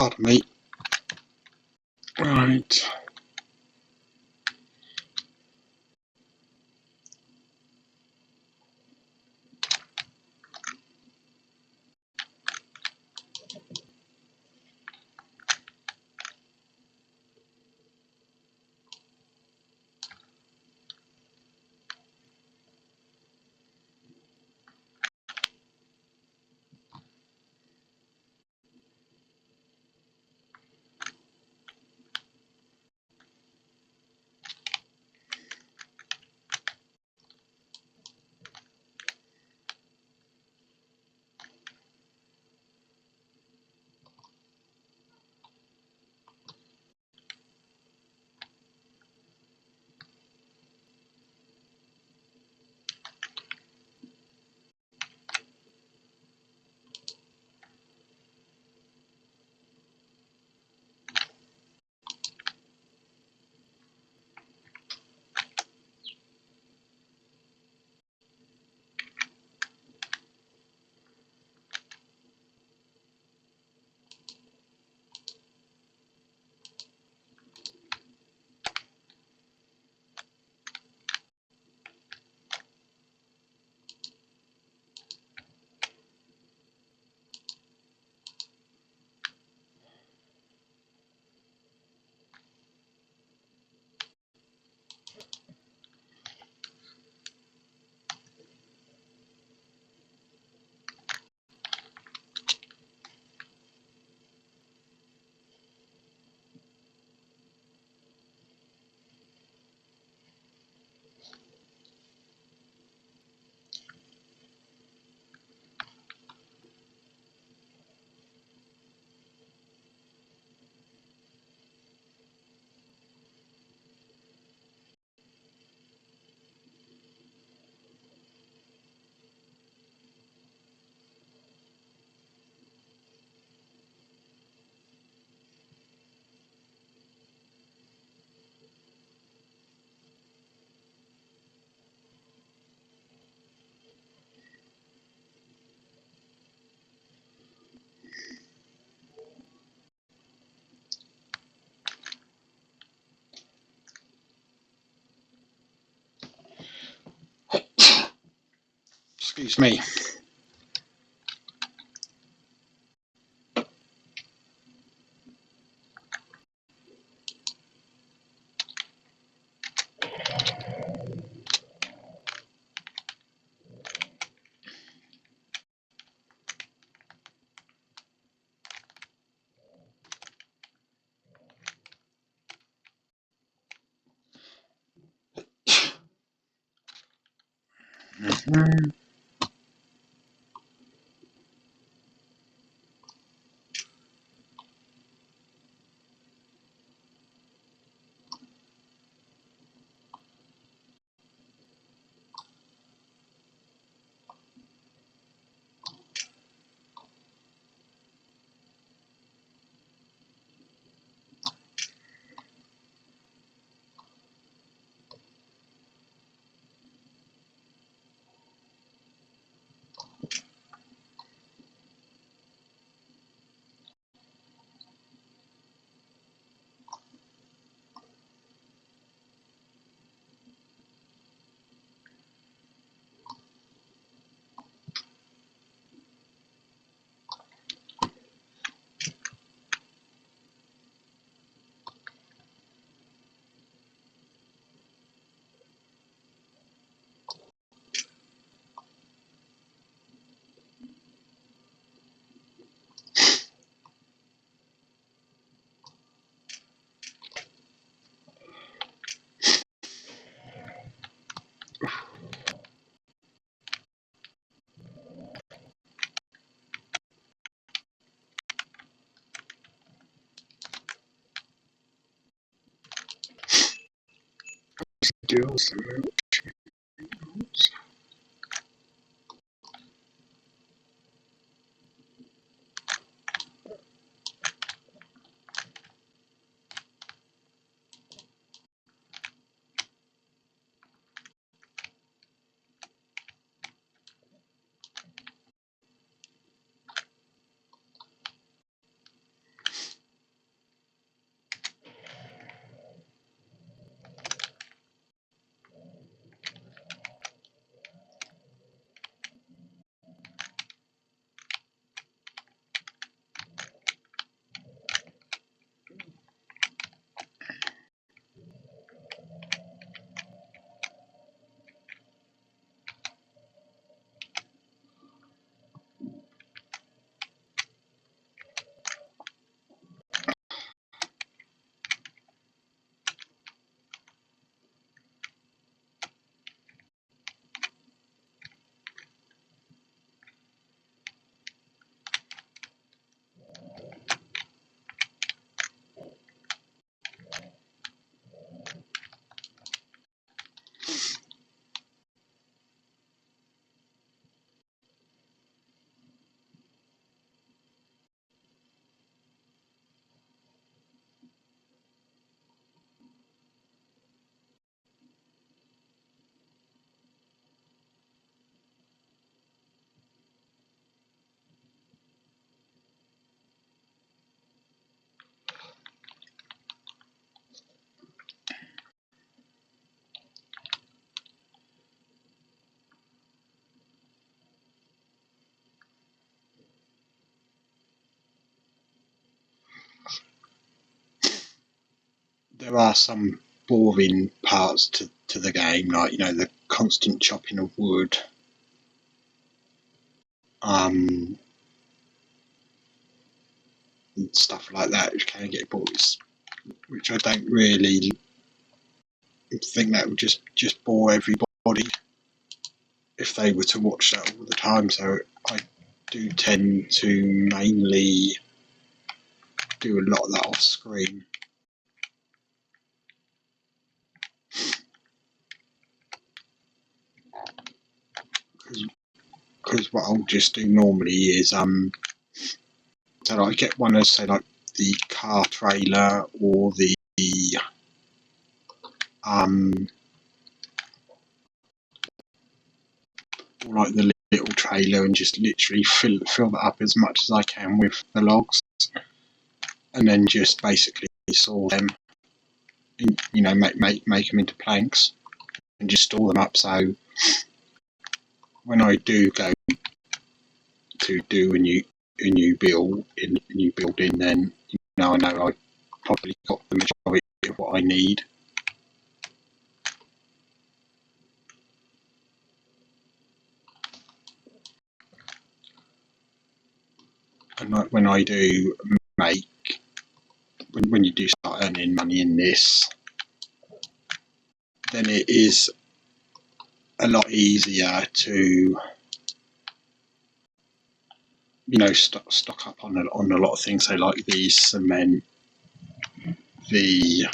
Pardon me. Right. Excuse me. Mhm. Do some motions. there are some boring parts to the game, like, you know, the constant chopping of wood, and stuff like that, which can get boring, which I don't really think that would just bore everybody if they were to watch that all the time. So I do tend to mainly do a lot of that off screen. Because what I'll just do normally is so I get one of, say, like the car trailer or the or like the little trailer, and just literally fill that up as much as I can with the logs, and then just basically saw them, you know, make them into planks and just store them up. So when I do go to do a new building, then, you know, I know I've probably got the majority of what I need. And like when I do make, when you do start earning money in this, then it is a lot easier to, you know, stock up on a lot of things. So like the cement, the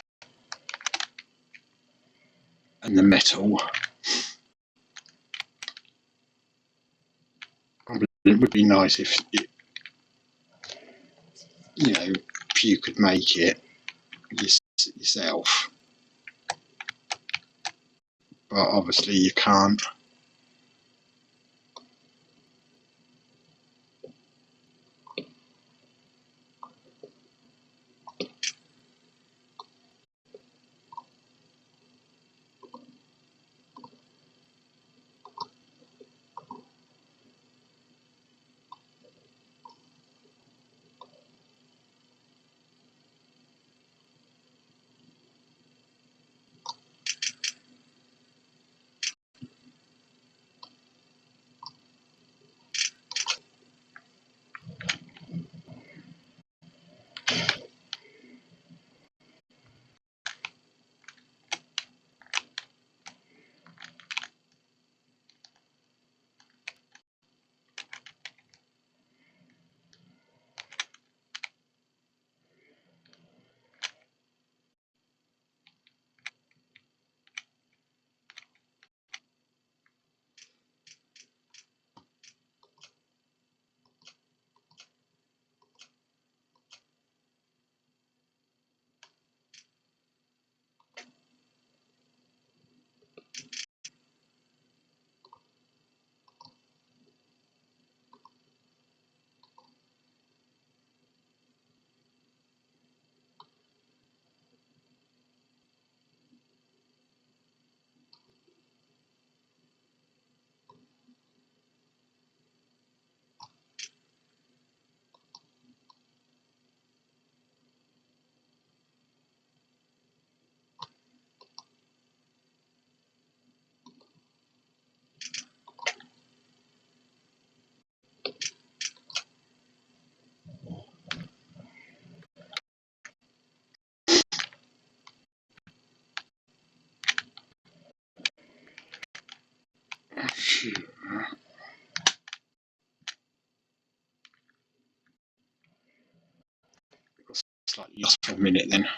and the metal. Probably it would be nice if you know, if you could make it yourself, but obviously you can't. Slightly lost for a minute then.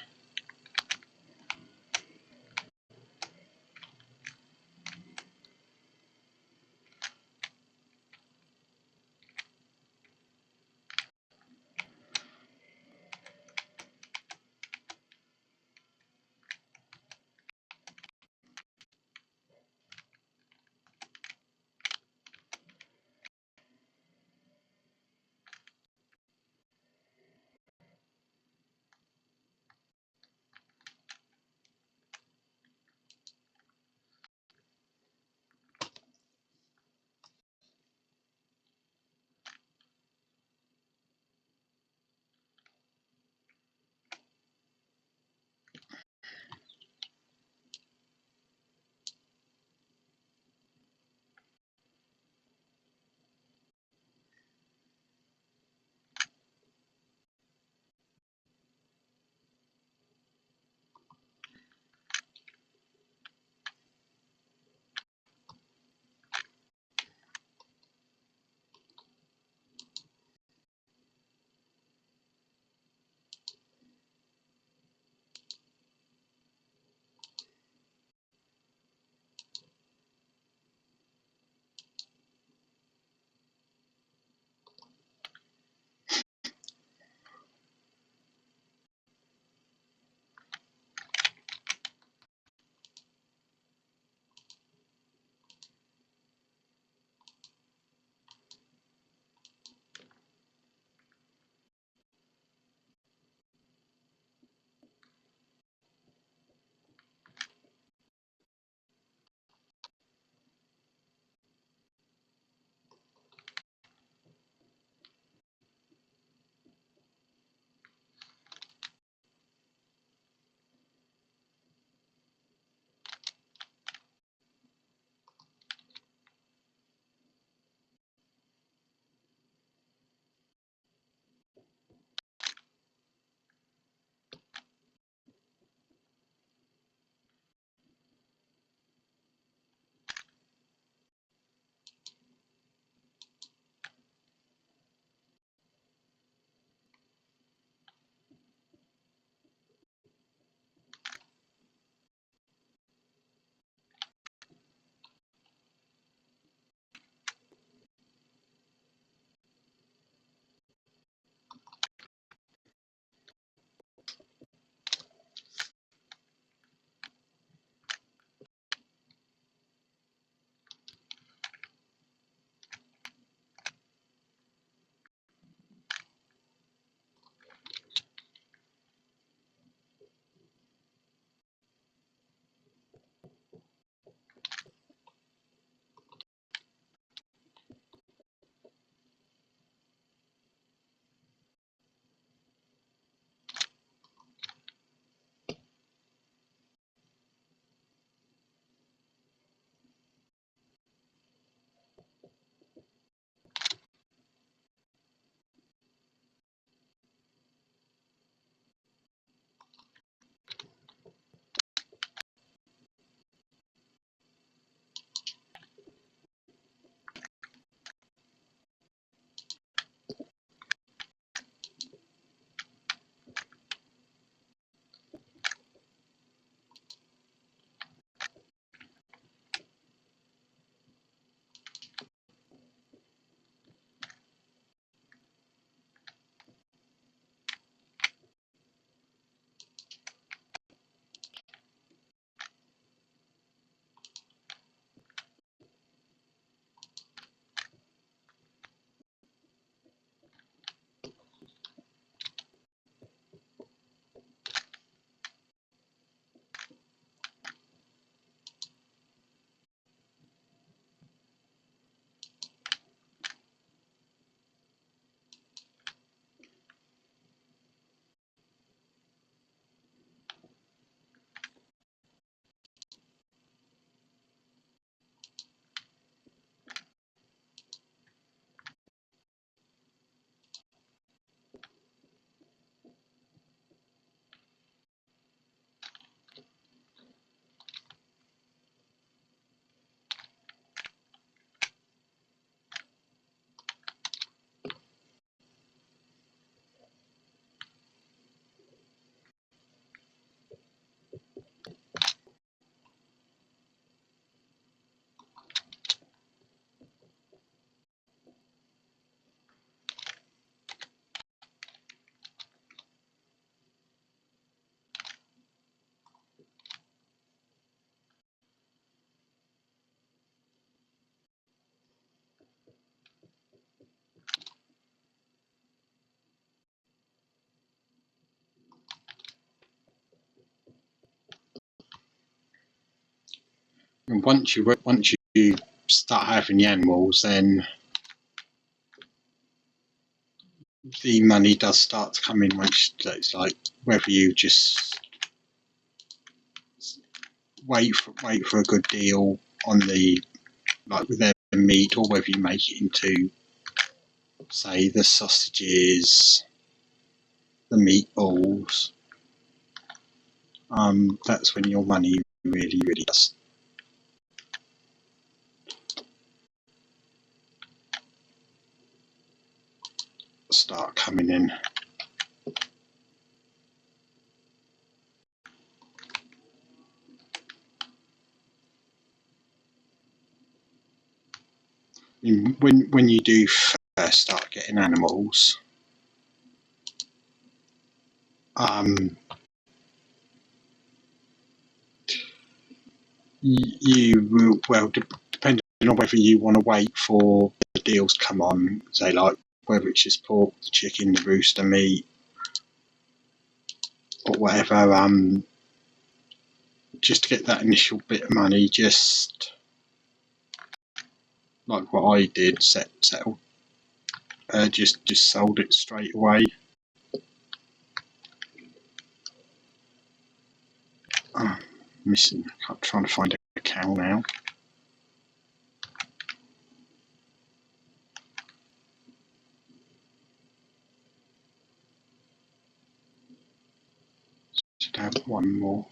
And once you start having the animals, then the money does start to come in. Which it's like whether you just wait for a good deal on the like with their meat, or whether you make it into, say, the sausages, the meatballs. That's when your money really does start coming in. When you do first start getting animals, you will, well, depending on whether you want to wait for the deals to come on, say like whether it's just pork, the chicken, the rooster meat, or whatever, just to get that initial bit of money, just like what I did, settled, just sold it straight away. Missing. I'm trying to find a cow now. Should have one more.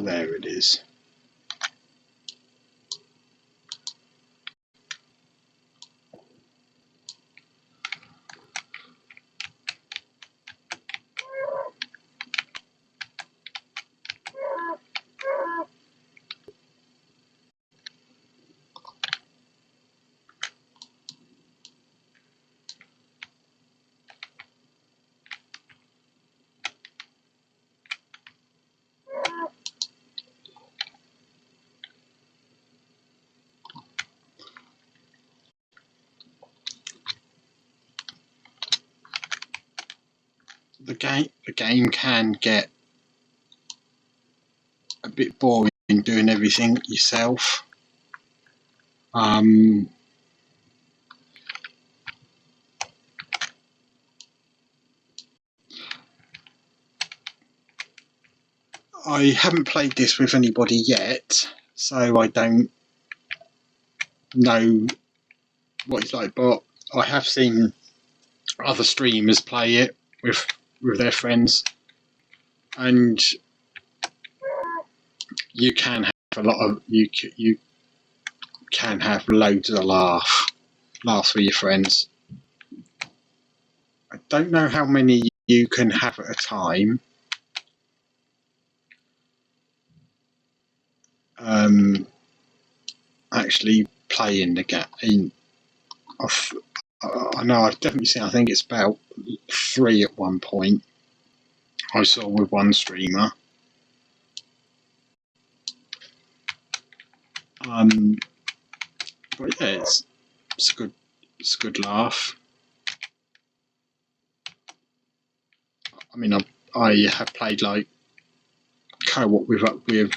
There it is. The game can get a bit boring doing everything yourself. I haven't played this with anybody yet, so I don't know what it's like, but I have seen other streamers play it with their friends, and you can have a lot of you can have loads of laughs with your friends. I don't know how many you can have at a time. Actually playing the game. I know I've definitely seen. I think it's about 3 at one point. I saw with one streamer. But yeah, it's a good laugh. I mean, I have played like co-op with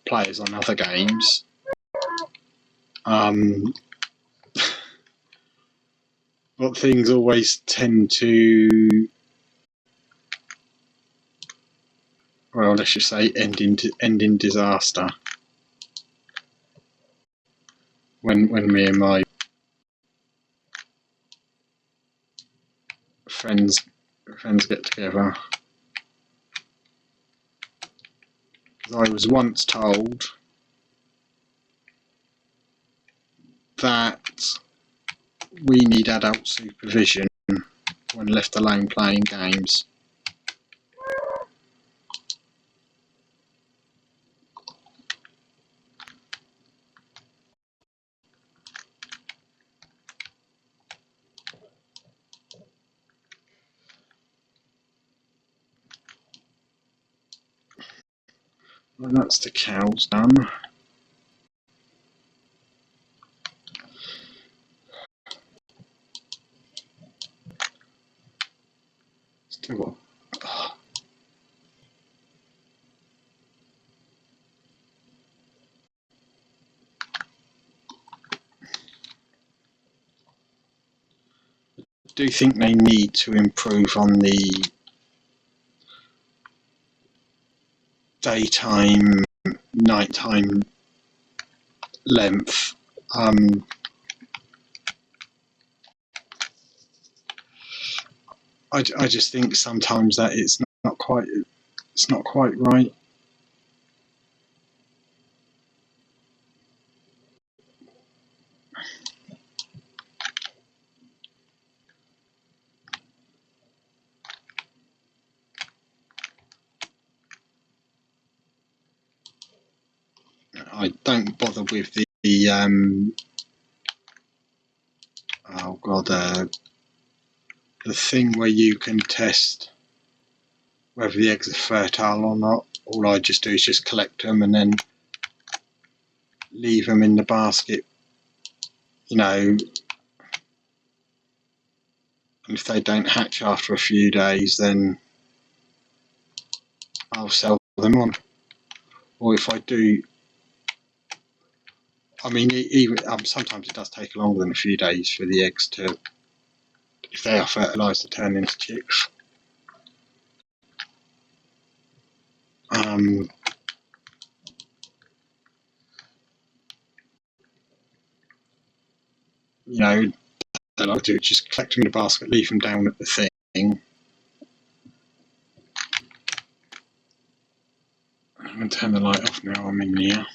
players on other games. But things always tend to, well, let's just say end in disaster. When me and my friends get together. I was once told that we need adult supervision when left alone playing games. And that's the cows done. do think they need to improve on the daytime, nighttime length. I just think sometimes that it's not quite right. I don't bother with the the thing where you can test whether the eggs are fertile or not. All I just do is just collect them and then leave them in the basket. You know, and if they don't hatch after a few days, then I'll sell them on. Or if I do, I mean, even sometimes it does take longer than a few days for the eggs to, if they are fertilised, to turn into chicks. You know, I like to just collect them in a basket, leave them down at the thing. I'm going to turn the light off now. I'm in here.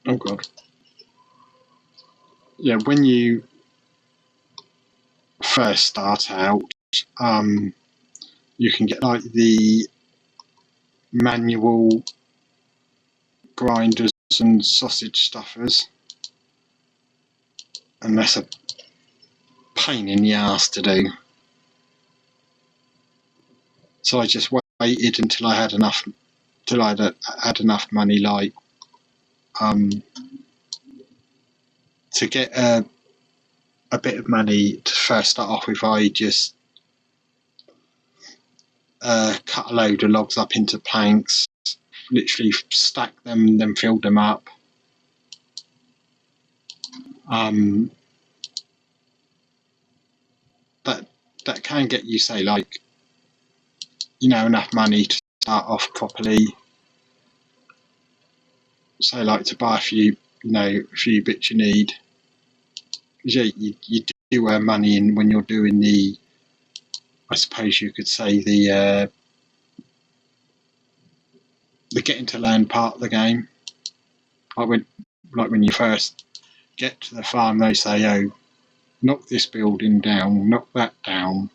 Oh god. Yeah, when you first start out, you can get like the manual grinders and sausage stuffers, and that's a pain in the ass to do. So I just waited until I had enough, till I had enough money, like to get a bit of money to first start off with. I just cut a load of logs up into planks, literally stack them, then filled them up. That can get you, say, like, you know, enough money to start off properly. So, like, to buy a few bits you need. Yeah, you do earn money in when you're doing the, I suppose you could say, the getting to learn part of the game. Like when you first get to the farm, they say, "Oh, knock this building down, knock that down."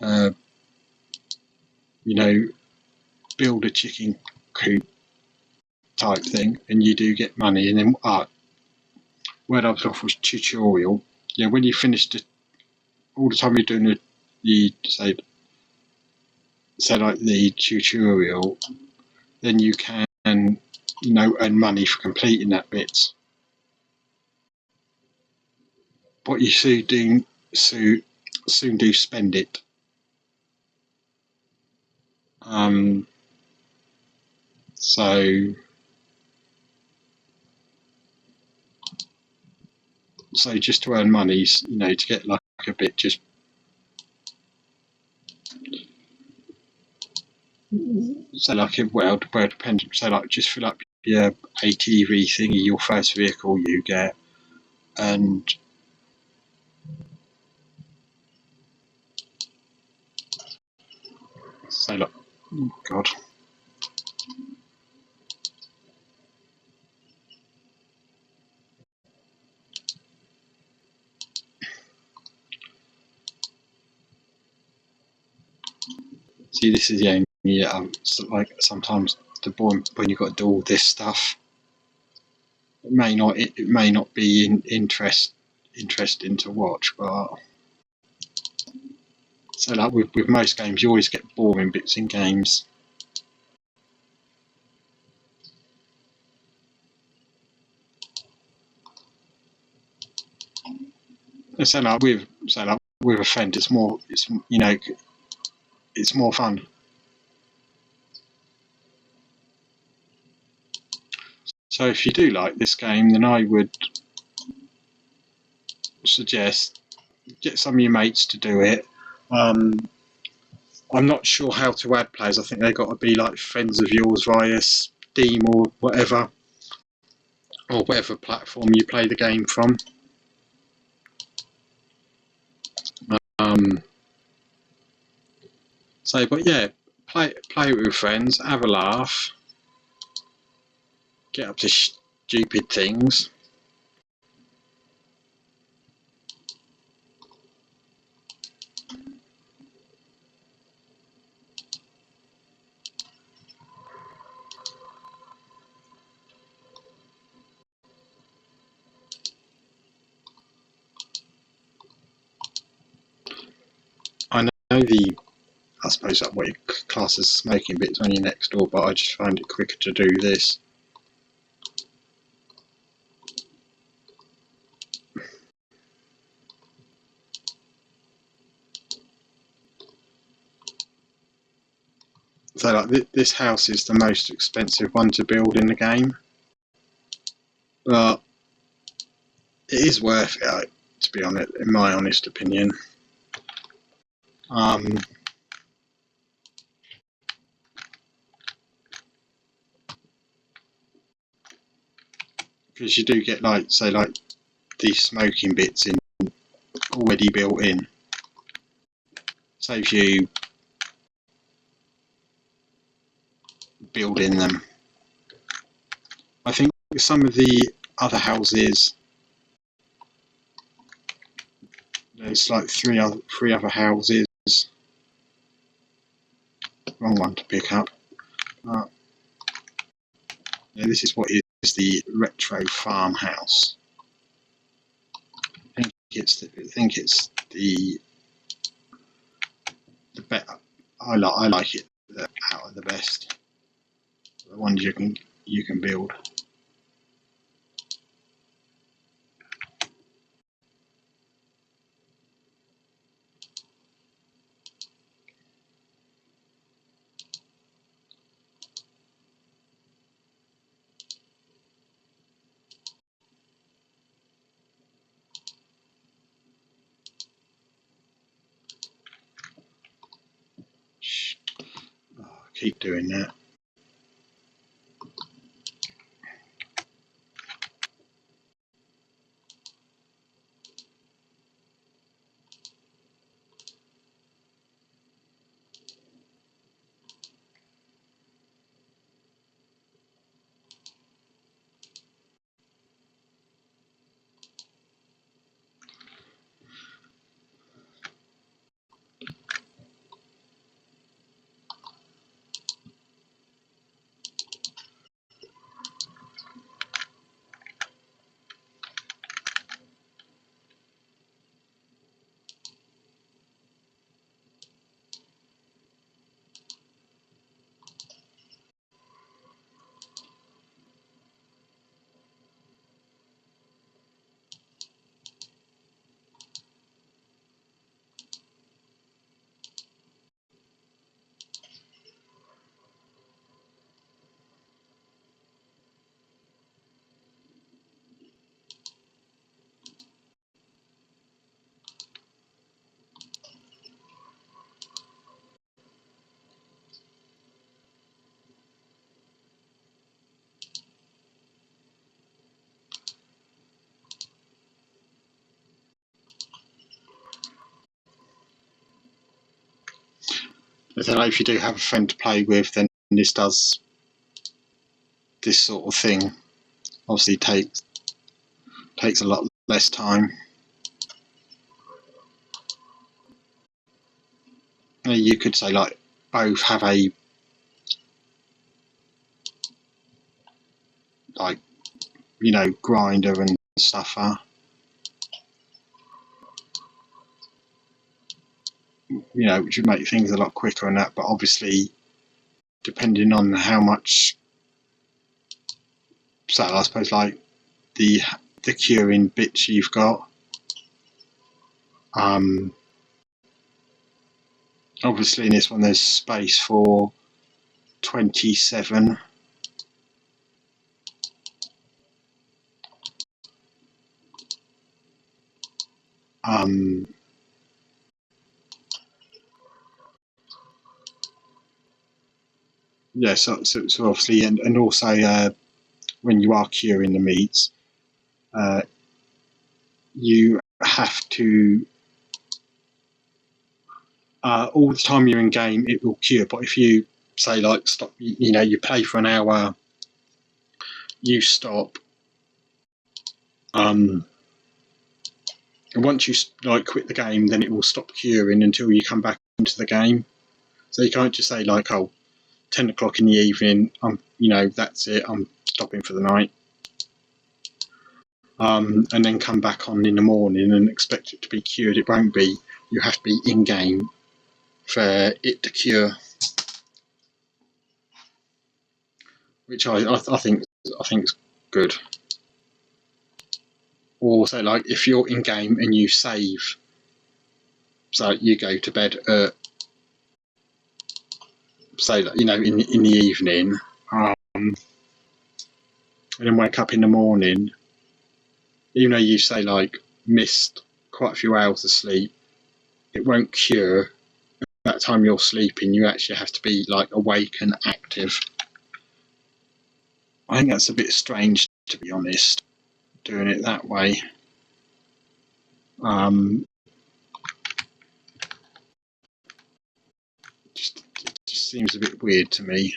You know, build a chicken coop type thing, and you do get money. And then where I was off was tutorial. Yeah, when you finish all the time you're doing the say like the tutorial, then you can, you know, earn money for completing that bit. But you soon do spend it. So just to earn money, you know, to get like a bit, just so like well dependent. So like just fill up your ATV thingy, your first vehicle you get, and so like, oh God. See, this is the only like sometimes the boy when you've got to do all this stuff, it may not be interesting to watch, but So like with most games, you always get boring bits in games. So like with a friend, it's more it's more fun. So if you do like this game, then I would suggest get some of your mates to do it. I'm not sure how to add players. I think they've got to be like friends of yours via Steam or whatever platform you play the game from. But yeah, play it with friends, have a laugh, get up to stupid things. I know I suppose that what you class as smoking bits when you're next door, but I just find it quicker to do this. So like this house is the most expensive one to build in the game, but it is worth it, to be honest, in my honest opinion. Because you do get like these smoking bits in already built in. Saves you building them. I think some of the other houses, there's like three other houses. Wrong one to pick up. Yeah, this is what is the retro farmhouse. I think it's the better. I like it out of the best. The ones you can build. Oh, keep doing that. So if you do have a friend to play with, then this sort of thing. Obviously takes a lot less time. You could say like both have a grinder and stuffer. which would make things a lot quicker and that. But obviously, depending on how much, so I suppose like the curing bits you've got. Obviously in this one there's space for 27. Yeah, so obviously, and also when you are curing the meats, you have to all the time you're in game it will cure. But if you say like stop, you play for an hour, you stop, and once you like quit the game, then it will stop curing until you come back into the game. So you can't just say like, oh, 10 o'clock in the evening, that's it, I'm stopping for the night. And then come back on in the morning and expect it to be cured. It won't be. You have to be in game for it to cure, which I think is good. Also, like if you're in game and you save, so you go to bed at, say, in the evening, and then wake up in the morning, even though you say like missed quite a few hours of sleep, it won't cure. That time you're sleeping, you actually have to be like awake and active. I think that's a bit strange, to be honest, doing it that way. It just seems a bit weird to me.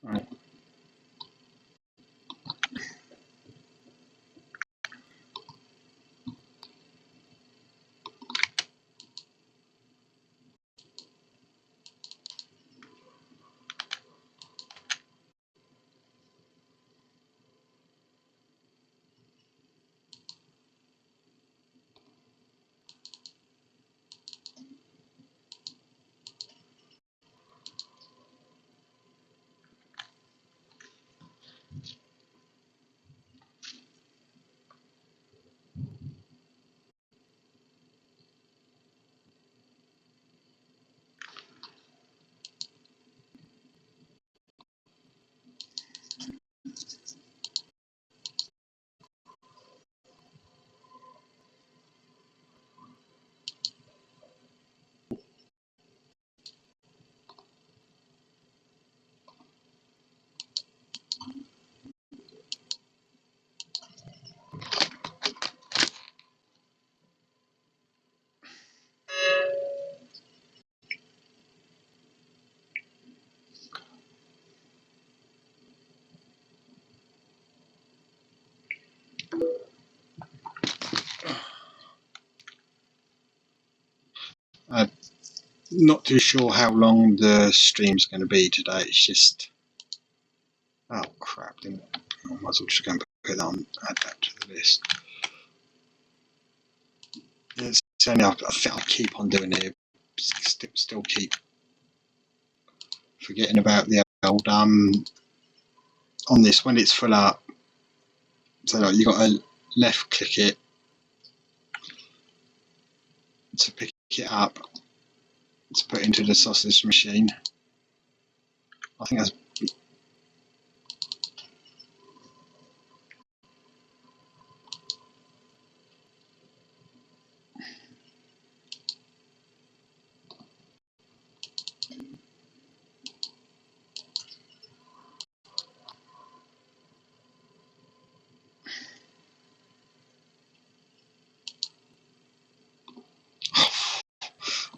Right. Not too sure how long the stream's going to be today. It's just, oh crap! I might as well just go and put that on, add that to the list. It's only I think I'll keep on doing it. Still keep forgetting about the old on this when it's full up. So like you got to left click it to pick it up, to put into the sausage machine. I think that's.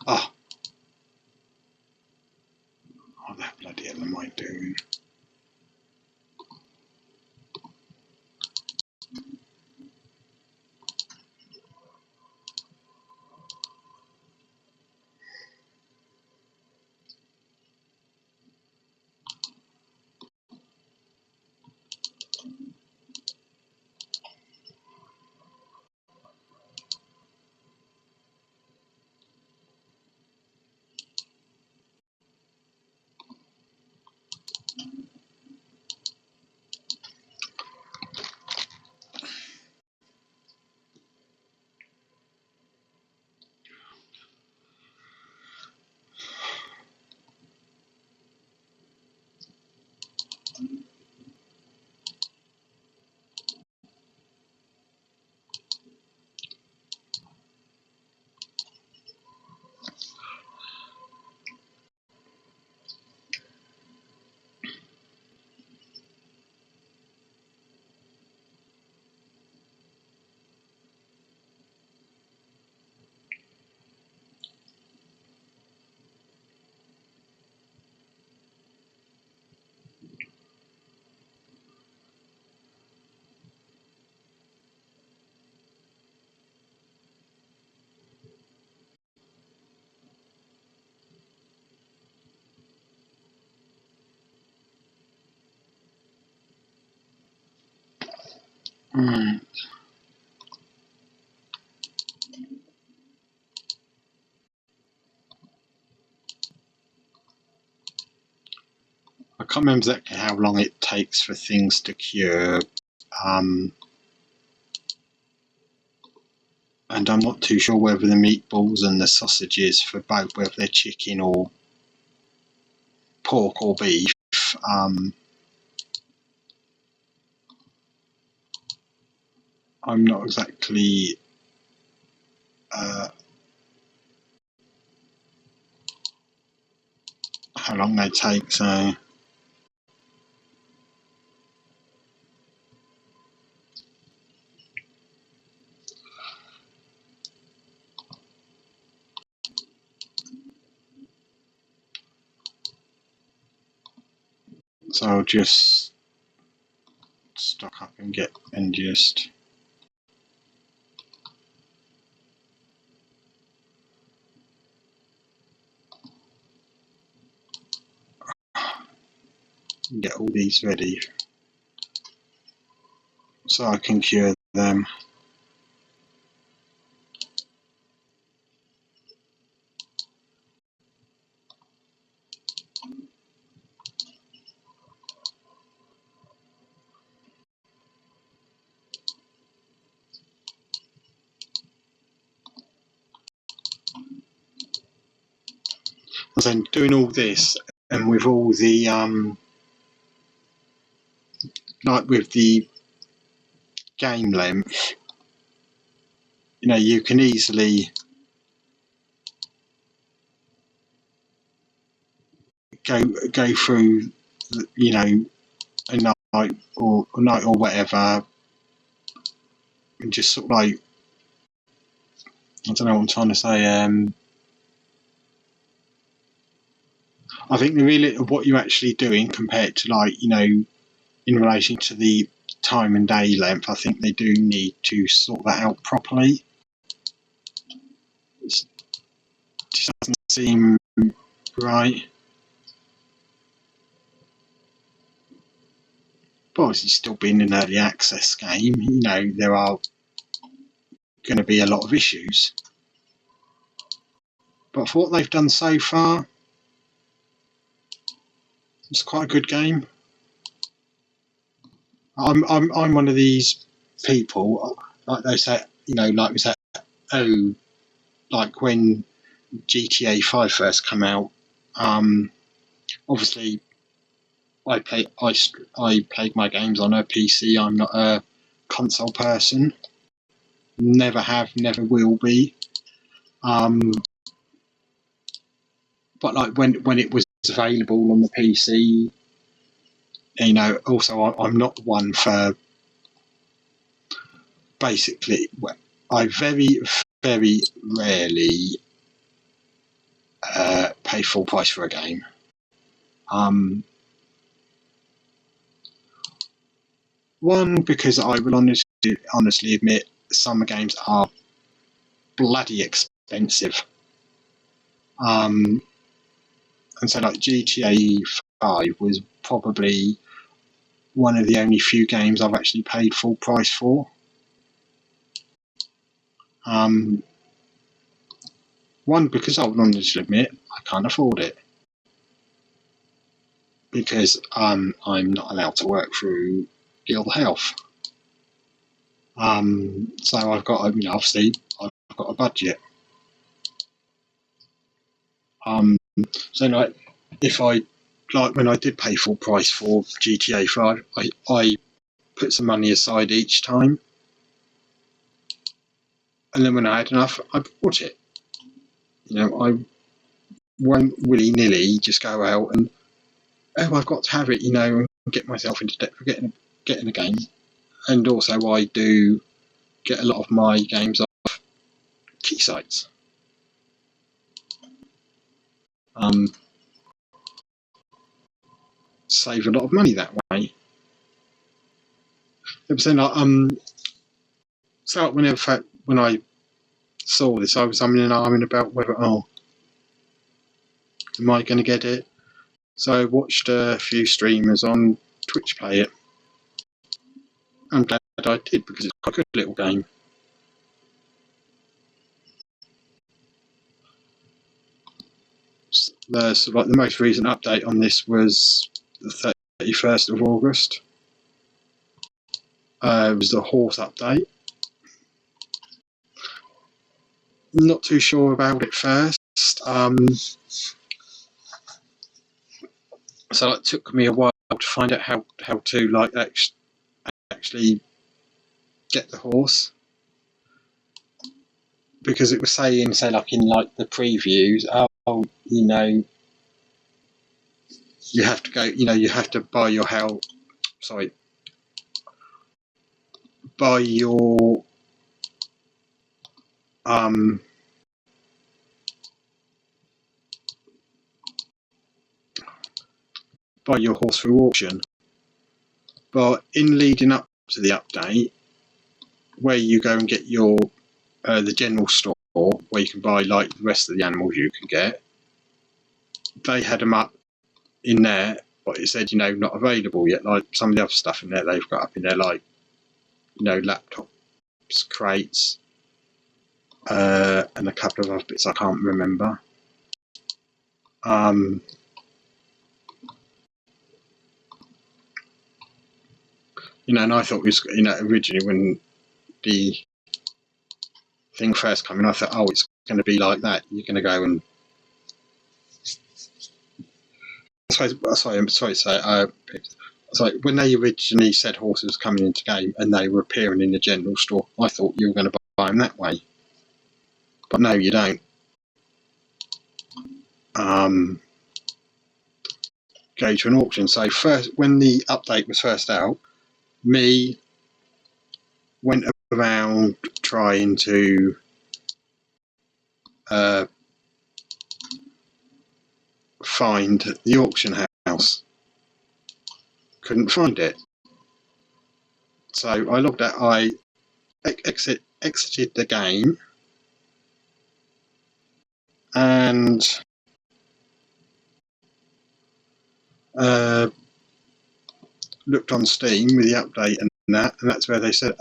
Oh, what the bloody hell am I doing? Mm. I can't remember exactly how long it takes for things to cure. And I'm not too sure whether the meatballs and the sausages for both, whether they're chicken or pork or beef. I'm not exactly how long they take, so I'll just stock up and just get all these ready so I can cure them. And then doing all this, and with all the like with the game length, you can easily go through, a night or whatever, and just sort of like, I don't know what I'm trying to say. I think really what you're actually doing compared to, like, in relation to the time and day length, I think they do need to sort that out properly. It just doesn't seem right. But obviously, still being an early access game, there are going to be a lot of issues. But for what they've done so far, it's quite a good game. I'm one of these people, like they say, like we say, oh, like when GTA 5 first came out, obviously I played my games on a PC. I'm not a console person. Never have, never will be. But like when it was available on the PC, also I'm not one for basically. I very very rarely pay full price for a game. One, because I will honestly admit some games are bloody expensive. And so like GTA 5 was probably one of the only few games I've actually paid full price for. One, because I will honestly admit I can't afford it. Because I'm not allowed to work through ill health. So I've got, obviously, I've got a budget. So like, if I, like when I did pay full price for GTA 5, I put some money aside each time. And then when I had enough, I bought it. I won't willy-nilly just go out and, I've got to have it, and get myself into debt for getting a game. And also I do get a lot of my games off key sites. Save a lot of money that way. So when I saw this, I was umming and ahhing about whether, am I going to get it? So I watched a few streamers on Twitch play it. I'm glad I did, because it's quite a good little game. The most recent update on this was the 31st of August. It was the horse update. Not too sure about it first. So it took me a while to find out how to actually get the horse, because it was saying, like in the previews, you have to go, you have to buy your buy your buy your horse through auction. But in leading up to the update, where you go and get your the general store where you can buy like the rest of the animals you can get, they had them up in there, but it said not available yet. Like some of the other stuff in there, they've got up in there like laptops, crates, and a couple of other bits I can't remember. And I thought it was, originally when the thing first came in, I thought, it's going to be like that. You're going to go and. Sorry, I'm sorry to say. Sorry, when they originally said horses was coming into game and they were appearing in the general store, I thought you were going to buy them that way. But no, you don't. Go to an auction. So first, when the update was first out, me went around trying to find the auction house. Couldn't find it. So I looked at, I exited the game and looked on Steam with the update and that's where they said,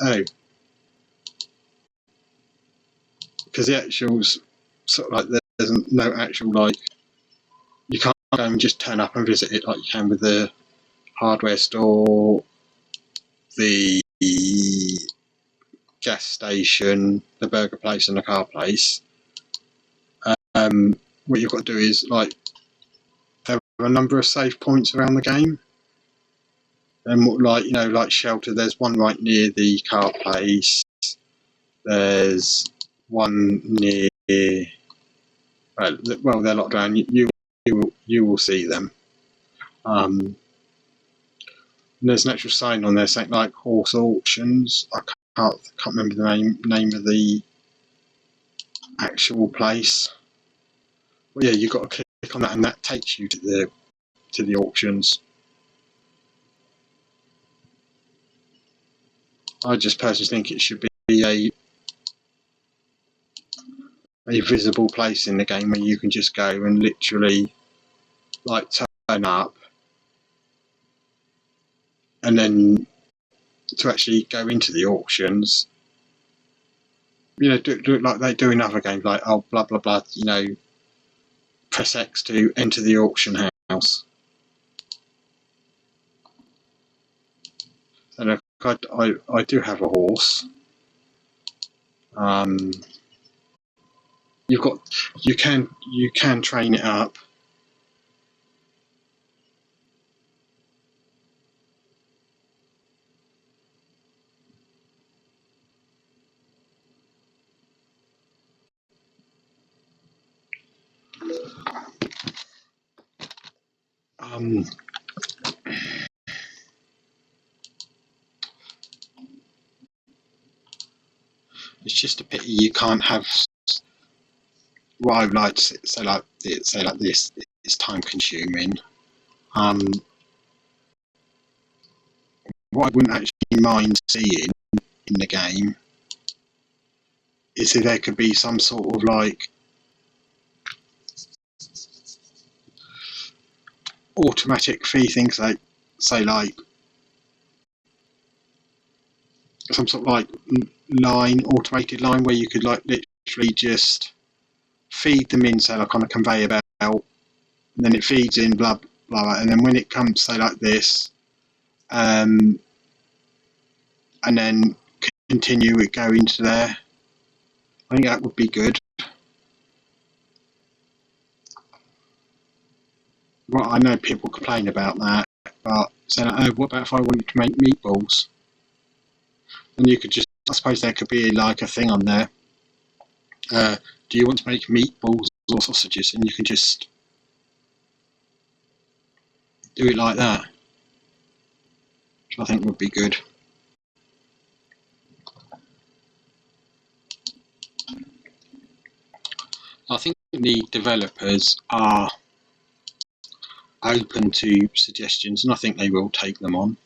because the actuals sort of like there's no actual you can't go and just turn up and visit it like you can with the hardware store, the gas station, the burger place and the car place. what you've got to do is, like, there are a number of save points around the game. And like, you know, like Shelter, there's one right near the car place. There's one near, well, they're locked down. You will see them. And there's an actual sign on there saying like horse auctions. I can't remember the name of the actual place. Well, yeah, you've got to click on that, and that takes you to the auctions. I just personally think it should be a visible place in the game where you can just go and literally like turn up, and then to actually go into the auctions, you know, do it like they do in other games, like, oh, blah blah blah, you know, press X to enter the auction house. And I do have a horse. You can train it up. It's just a pity you can't have what I would like to say like this. It's time consuming. What I wouldn't actually mind seeing in the game is if there could be some sort of like automatic fee things, like say like some sort of like automated line where you could like literally just feed them in, say like on a conveyor belt, and then it feeds in blah blah, and then when it comes, say like this, and then continue it go into there. I think that would be good. Well, I know people complain about that, but say like, oh, what about if I wanted to make meatballs? And you could just, I suppose there could be like a thing on there. Do you want to make meatballs or sausages? And you can just do it like that, which I think would be good. I think the developers are open to suggestions, and I think they will take them on.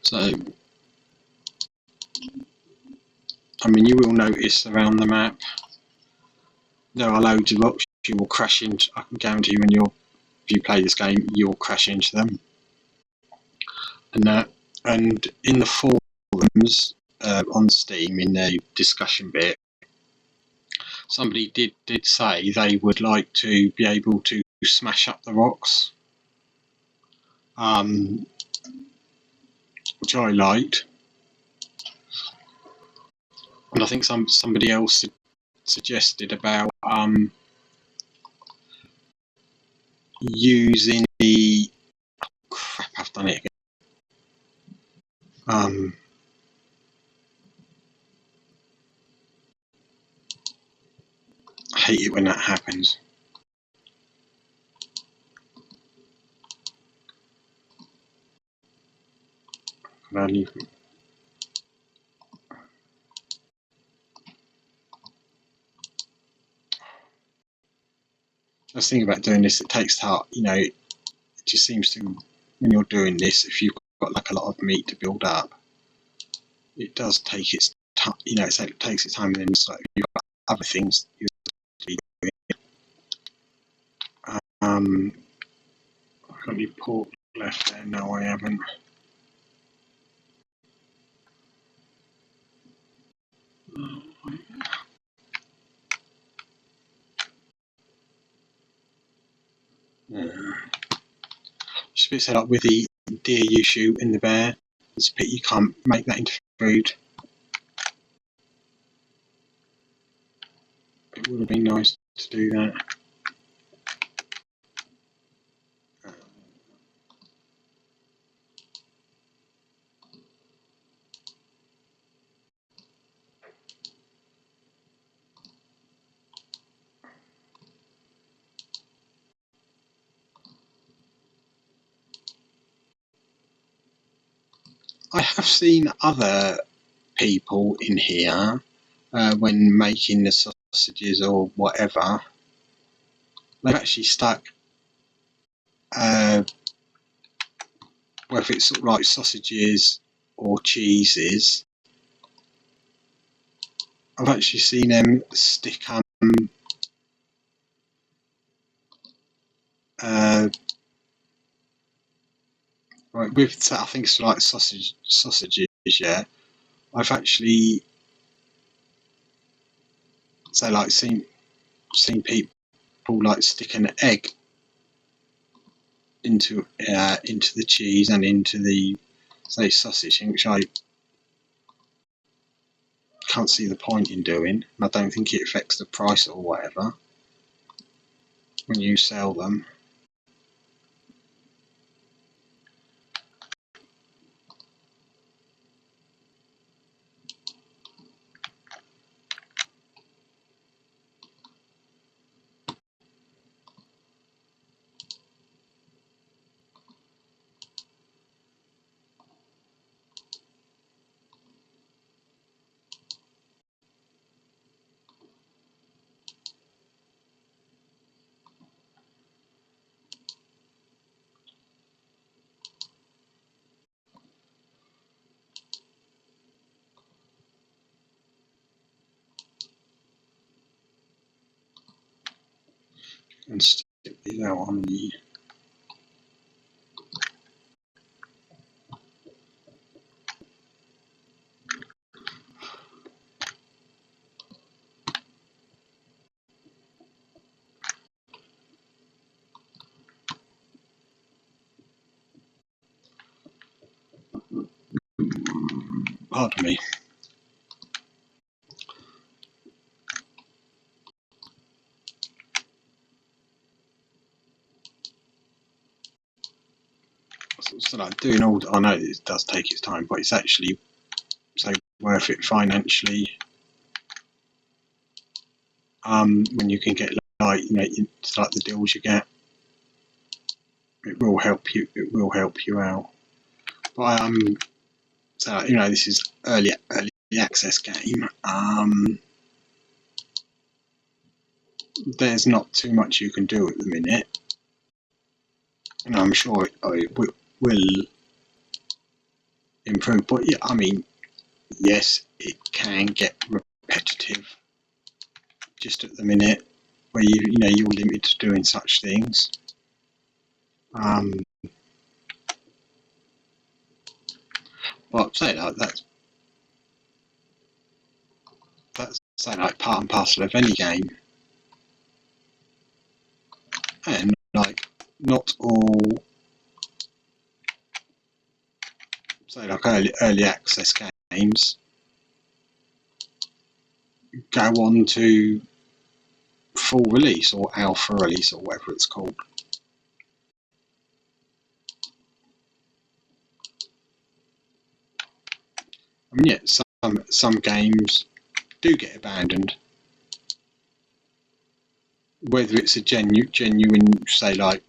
So, I mean, you will notice around the map there are loads of rocks you will crash into. I can guarantee you, if you play this game, you'll crash into them. And in the forums on Steam, in the discussion bit, somebody did say they would like to be able to smash up the rocks, which I liked. And I think somebody else suggested about using the crap. I've done it again. I hate it when that happens. Value. I was thinking about doing this. It takes time, you know. It just seems to, when you're doing this, if you've got like a lot of meat to build up, it does take its time. You know, it takes its time, and then it's like you've got other things you're doing. I've got any pork left there? No, I haven't. Just a bit set up with the deer you shoot in the bear. It's a pit you can't make that into food. would have been nice to do that. I have seen other people in here when making the sausages or whatever, they've actually stuck whether it's sort of like sausages or cheeses, I've actually seen them stick right, with, I think it's like sausages, yeah. I've actually like seen people like stick an egg into the cheese and into the sausage, which I can't see the point in doing. I don't think it affects the price or whatever when you sell them. And stick these out on the pardon me. So like doing all, I know it does take its time, but it's actually so worth it financially. When you can get like, you know, it's like the deals you get, it will help you. It will help you out. But so you know, this is early access game. There's not too much you can do at the minute, and I'm sure it will improve. But yeah, I mean, yes, it can get repetitive just at the minute, where you know you're limited to doing such things. But say like that's say like part and parcel of any game, and like not all say like early access games go on to full release or alpha release or whatever it's called. I mean, yeah, some games do get abandoned, whether it's a genuine say like,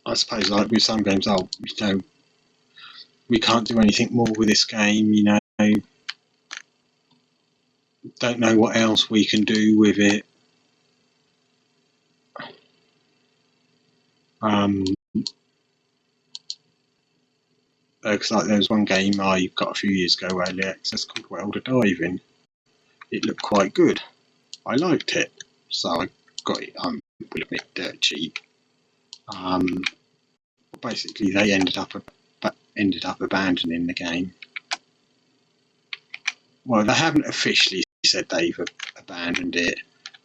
I suppose like with some games, oh, you know, we can't do anything more with this game, you know, don't know what else we can do with it. Because like there was one game I got a few years ago, early access, called Welder Diving. It looked quite good. I liked it, so I got it. I will admit, dirt cheap. Basically, they ended up abandoning the game. Well, they haven't officially said they've abandoned it,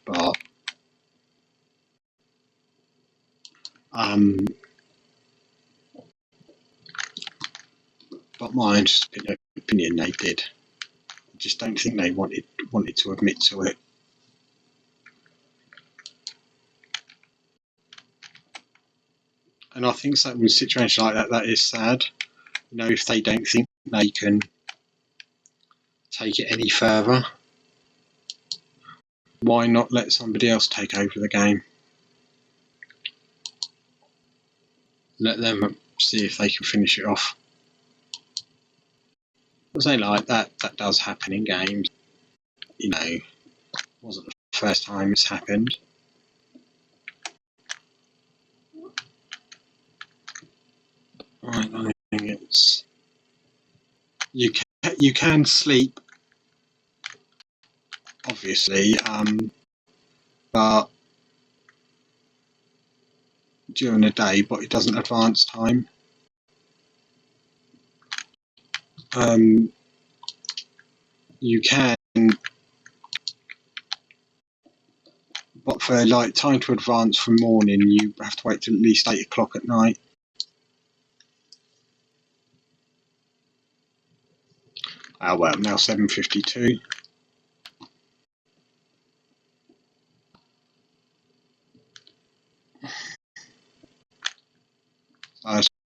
but my opinion, they did. I just don't think they wanted to admit to it. And I think that in a situation like that, that is sad. You know, if they don't think they can take it any further, why not let somebody else take over the game? Let them see if they can finish it off. I say like that does happen in games. You know, it wasn't the first time it's happened. Right, I think it's you can sleep, obviously, but during the day, but it doesn't advance time. You can, but for like time to advance from morning, you have to wait till at least 8 o'clock at night. Oh well, now 7:52.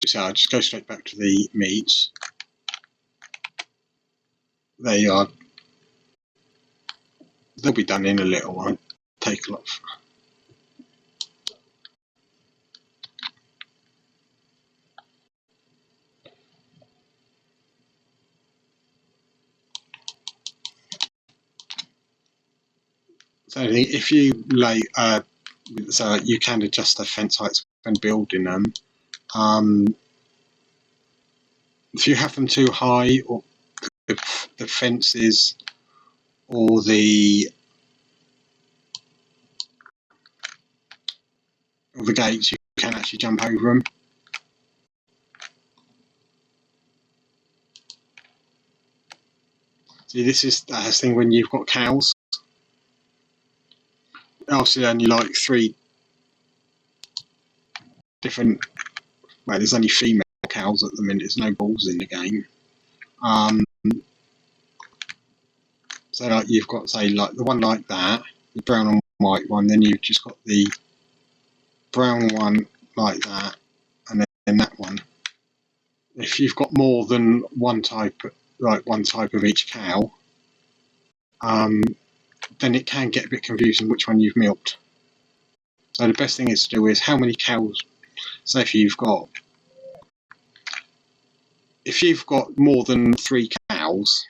So I'll just go straight back to the meets. There you are. They'll be done in a little while. Take a lot. So if you lay, so you can adjust the fence heights when building them. If you have them too high, or the fences or the gates, you can actually jump over them. See, this is the thing when you've got cows. Obviously, only like 3 different. Well, there's only female cows at the minute. There's no bulls in the game. So like you've got, say, like the one like that, the brown and white one. Then you've just got the brown one like that, and then that one. If you've got more than one type, like one type of each cow, then it can get a bit confusing which one you've milked. So the best thing is to do is how many cows. So if you've got more than 3 cows,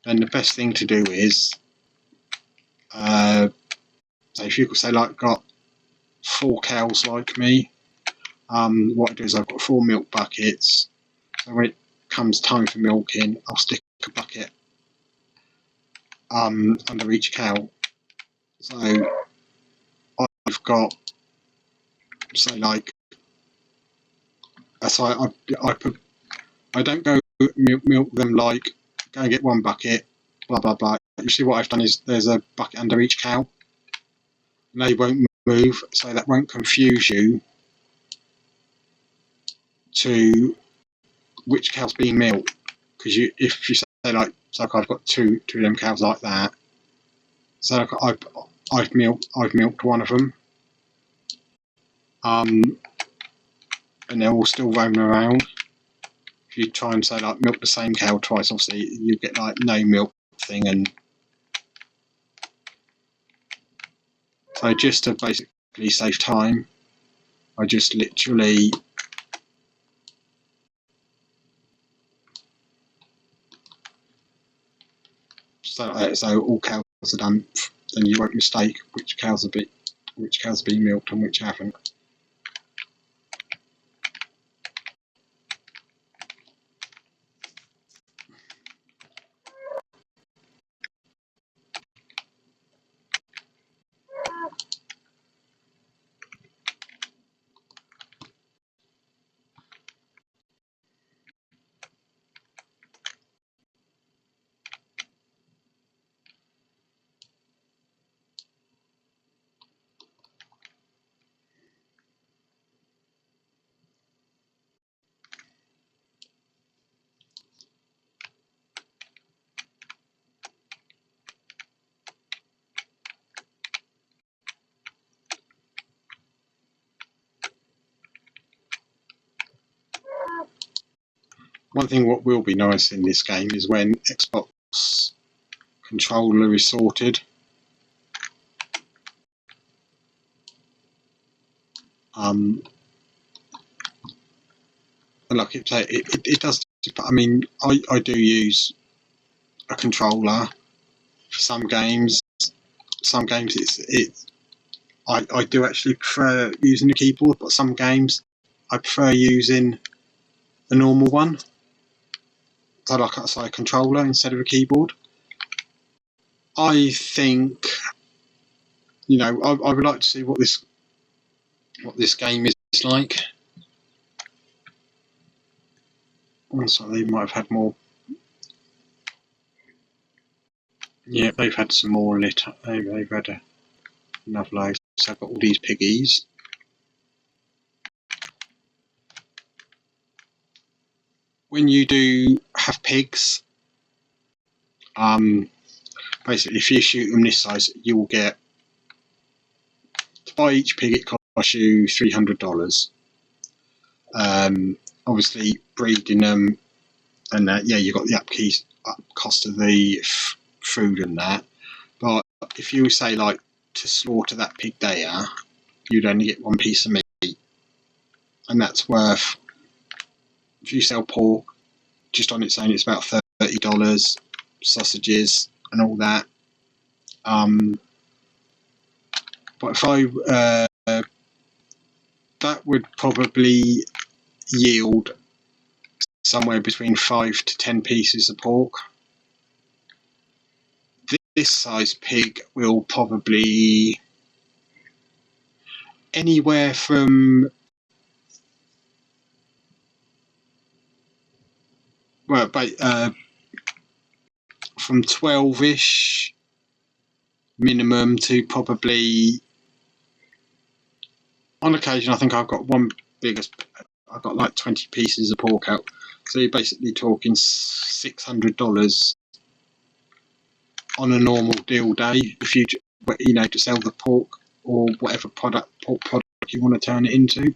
then the best thing to do is, so if you've say like got 4 cows like me, what I do is I've got 4 milk buckets. So when it comes time for milking, I'll stick a bucket under each cow. So I've got, say like, so I don't go milk them like go and get 1 bucket, blah blah blah. Usually what I've done is there's a bucket under each cow, and they won't move, so that won't confuse you to which cow's being milked. Because if you say like, so like I've got two of them cows like that, so like I've milked one of them, and they're all still roaming around. If you try and say like milk the same cow twice, obviously you get like no milk thing. And so just to basically save time, I just literally so all cows are done, then you won't mistake which cows are being milked and which haven't. One thing what will be nice in this game is when Xbox controller is sorted. Like it does. I mean, I do use a controller for some games. Some games I do actually prefer using a keyboard, but some games I prefer using a normal one. So like a controller instead of a keyboard. I think, I would like to see what this game is like. Also, they might have had more. Yeah, they've had some more lit. They've had enough loads. So I've got all these piggies. When you do have pigs, basically, if you shoot them this size, you will get, to buy each pig, it costs you $300. Obviously, breeding them, and you've got the upkeep cost of the food and that. But if you say, like, to slaughter that pig there, you'd only get one piece of meat, and that's worth, if you sell pork just on its own, it's about $30, sausages and all that. But if that would probably yield somewhere between 5 to 10 pieces of pork. This size pig will probably anywhere from from 12-ish minimum to probably, on occasion, I think I've got I've got like 20 pieces of pork out. So you're basically talking $600 on a normal deal day if you to sell the pork or whatever pork product you want to turn it into.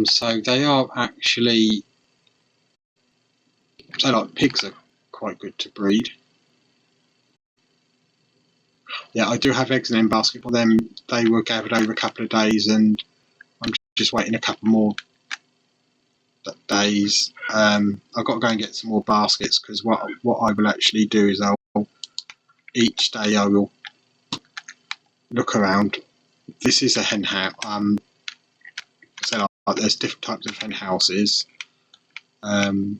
So they are actually, like pigs are quite good to breed. Yeah, I do have eggs in them basket, but then they were gathered over a couple of days, and I'm just waiting a couple more days. I've got to go and get some more baskets, because what I will actually do is each day I will look around. This is a hen house. Like there's different types of hen houses. But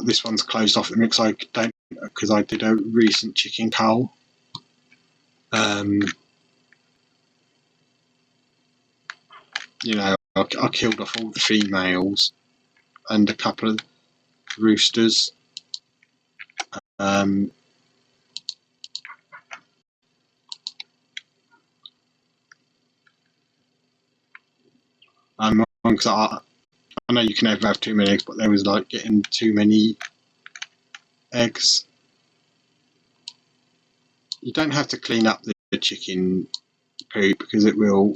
this one's closed off because I did a recent chicken cull. I killed off all the females and a couple of roosters. Because I know you can never have too many eggs, but there was like getting too many eggs. You don't have to clean up the chicken poop, because it will,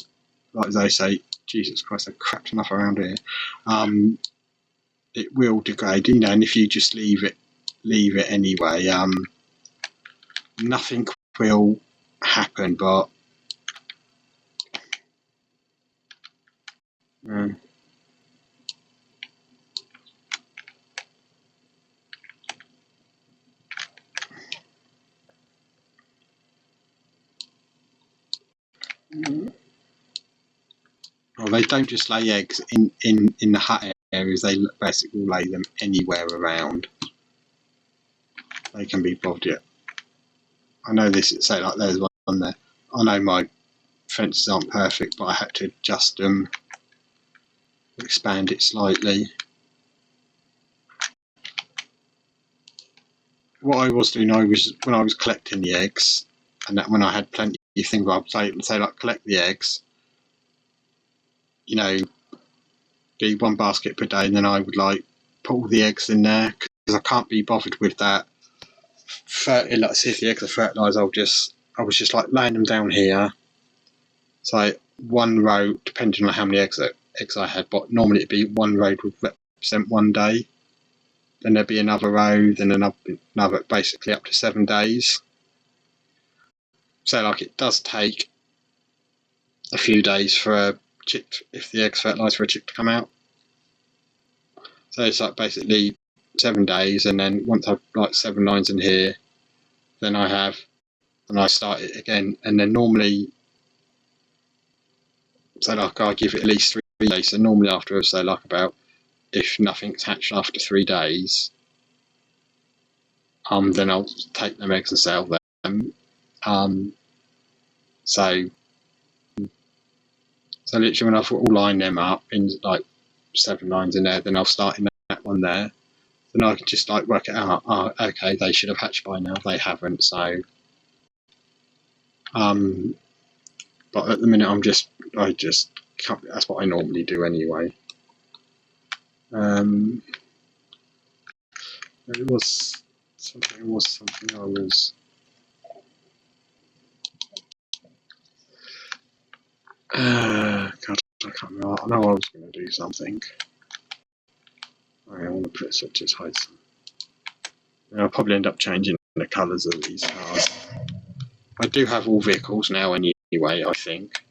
like they say, Jesus Christ, I've crapped enough around here. It will degrade, and if you just leave it anyway, nothing will happen. But they don't just lay eggs in the hut areas. They basically lay them anywhere around. They can be bothered. I know this. Say like there's one there. I know my fences aren't perfect, but I had to adjust them, expand it slightly. What I was doing, when I was collecting the eggs, and that when I had plenty of things, I'd say like collect the eggs. Be one basket per day, and then I would like put all the eggs in there, because I can't be bothered with that. Like, see if the eggs are fertilised, I'll just I was just like laying them down here. So one row, depending on how many eggs I had, but normally it'd be one row would represent one day. Then there'd be another row, then another, basically up to 7 days. So like it does take a few days for a chick, if the eggs fertilise, for a chick to come out. So it's like basically 7 days, and then once I've like 7 lines in here, then I start it again, and then normally, so like I give it at least 3 days. So normally after, say like about, if nothing's hatched after 3 days, then I'll take them eggs and sell them. So literally when I've all lined them up in like 7 lines in there, then I'll start in that one there. Then I can just like work it out. Oh, okay, they should have hatched by now. They haven't. So, but at the minute I just can't, that's what I normally do anyway. It was something. I was. God, I can't remember. I know I was going to do something. I want to put such as height. I'll probably end up changing the colours of these cars. I do have all vehicles now anyway, I think.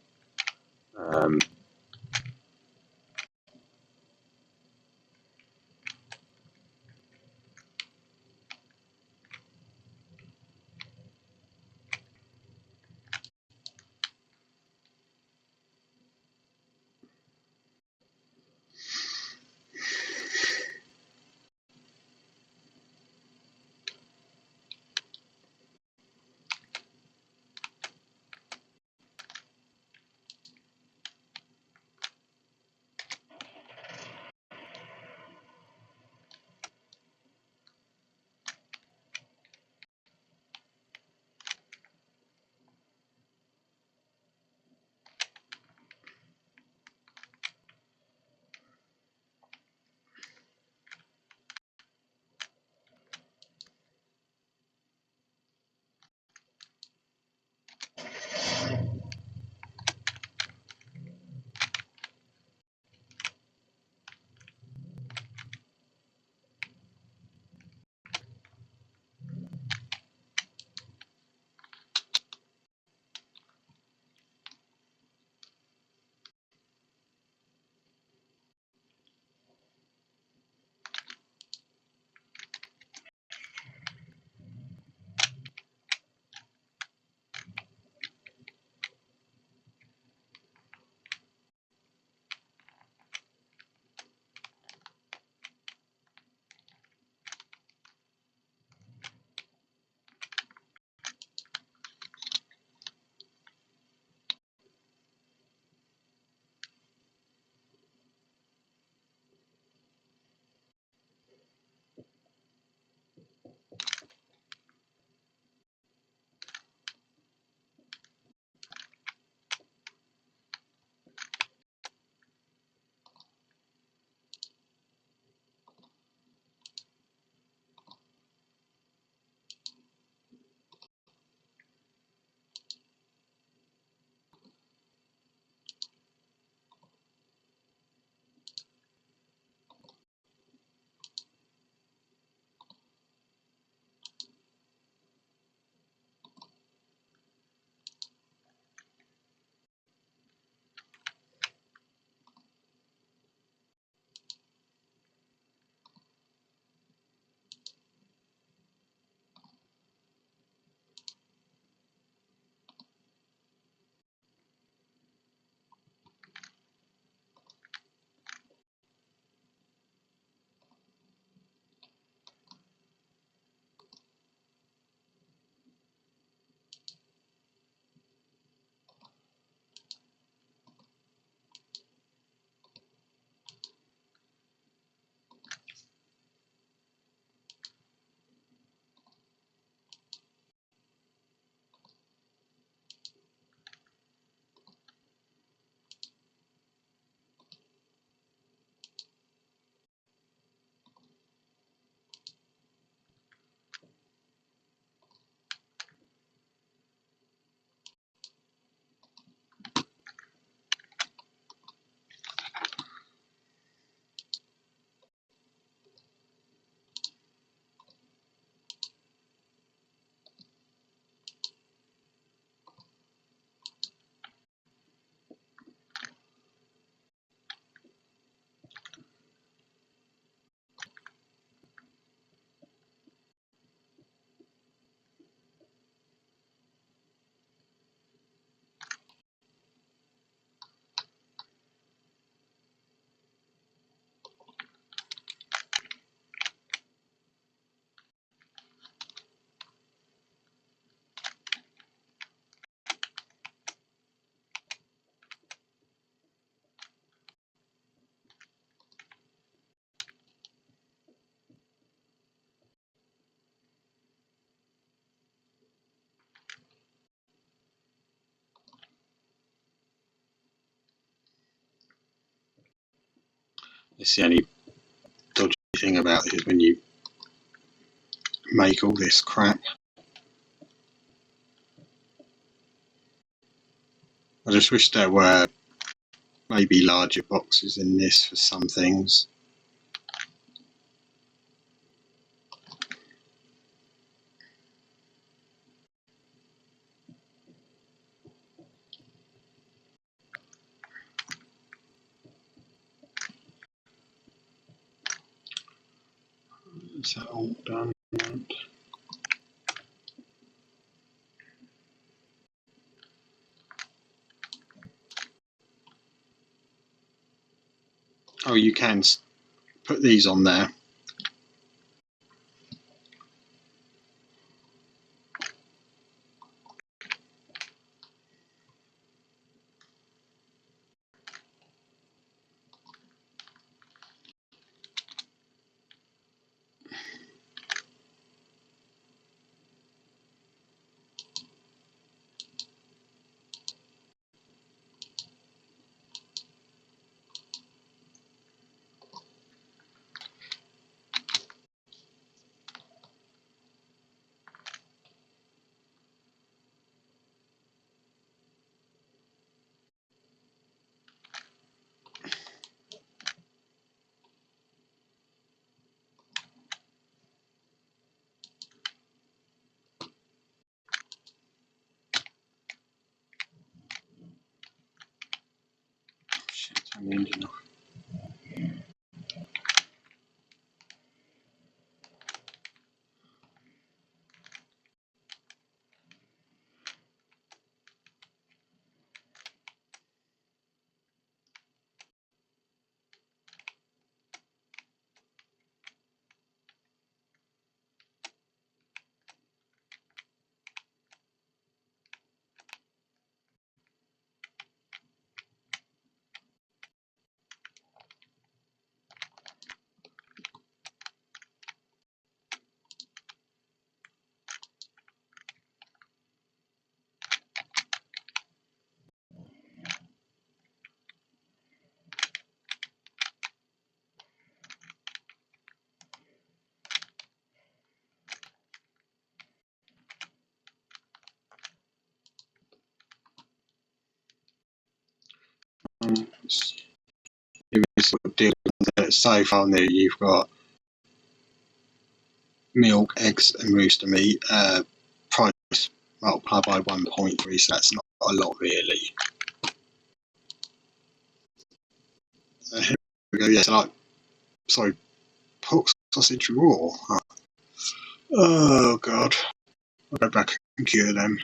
It's the only dodgy thing about it is when you make all this crap. I just wish there were maybe larger boxes in this for some things. Is that all done? Oh, you can put these on there. Shit, turn the engine off. Deal so far now you've got milk, eggs and rooster meat, price multiplied by 1.3, so that's not a lot really. Here we go, yeah, so like, sorry, pork sausage raw. Oh god, I'll go back and cure them.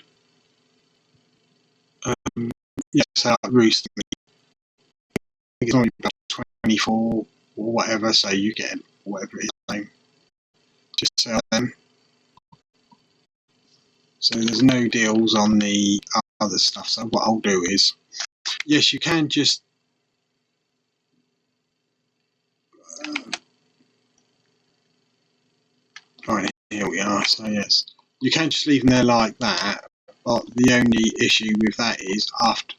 Yeah, so rooster meat, I think it's only about 24 or whatever, so you get whatever it is, just sell them. So there's no deals on the other stuff, so what I'll do is, yes, you can just right, here we are. So yes, you can just leave them there like that, but the only issue with that is after,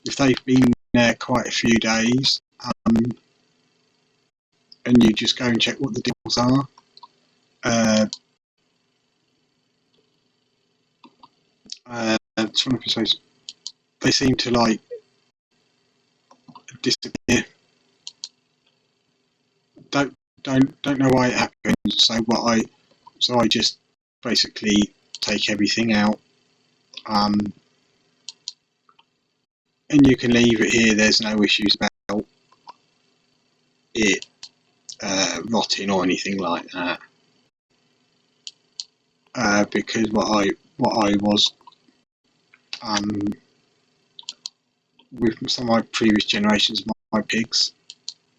if they've been there quite a few days, and you just go and check what the deals are, they seem to like disappear. Don't know why it happens. So I just basically take everything out, and you can leave it here. There's no issues about it rotting or anything like that. Because what I was with some of my previous generations, my pigs.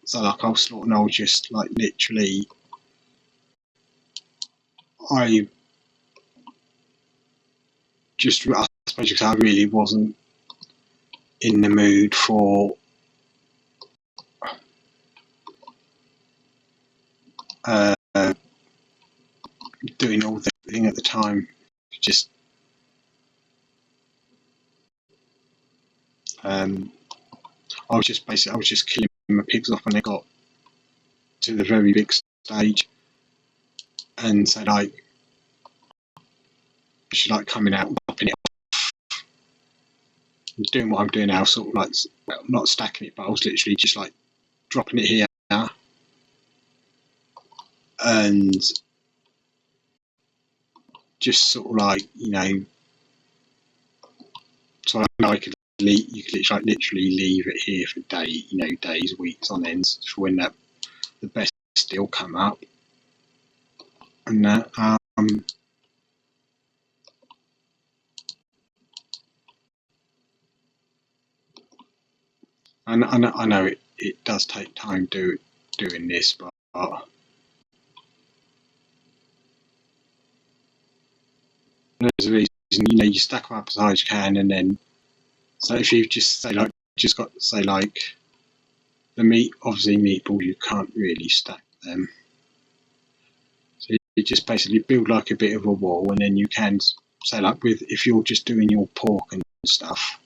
So like I was slaughtering, I was just like literally, I suppose because I really wasn't in the mood for doing all the thing at the time. Just I was just killing my pigs off when they got to the very big stage, and so like she's like coming out, popping it off, doing what I'm doing now, sort of like, well, not stacking it, but I was literally just like dropping it here and just sort of like, you know, so I could you could literally leave it here for days, weeks on ends for when the best deal come up, and that and I know it does take time doing this, but there's a reason, you know, you stack them up as high as you can, and then so if you just say like just got to say like the meatballs, you can't really stack them, so you just basically build like a bit of a wall, and then you can say like with if you're just doing your pork and stuff,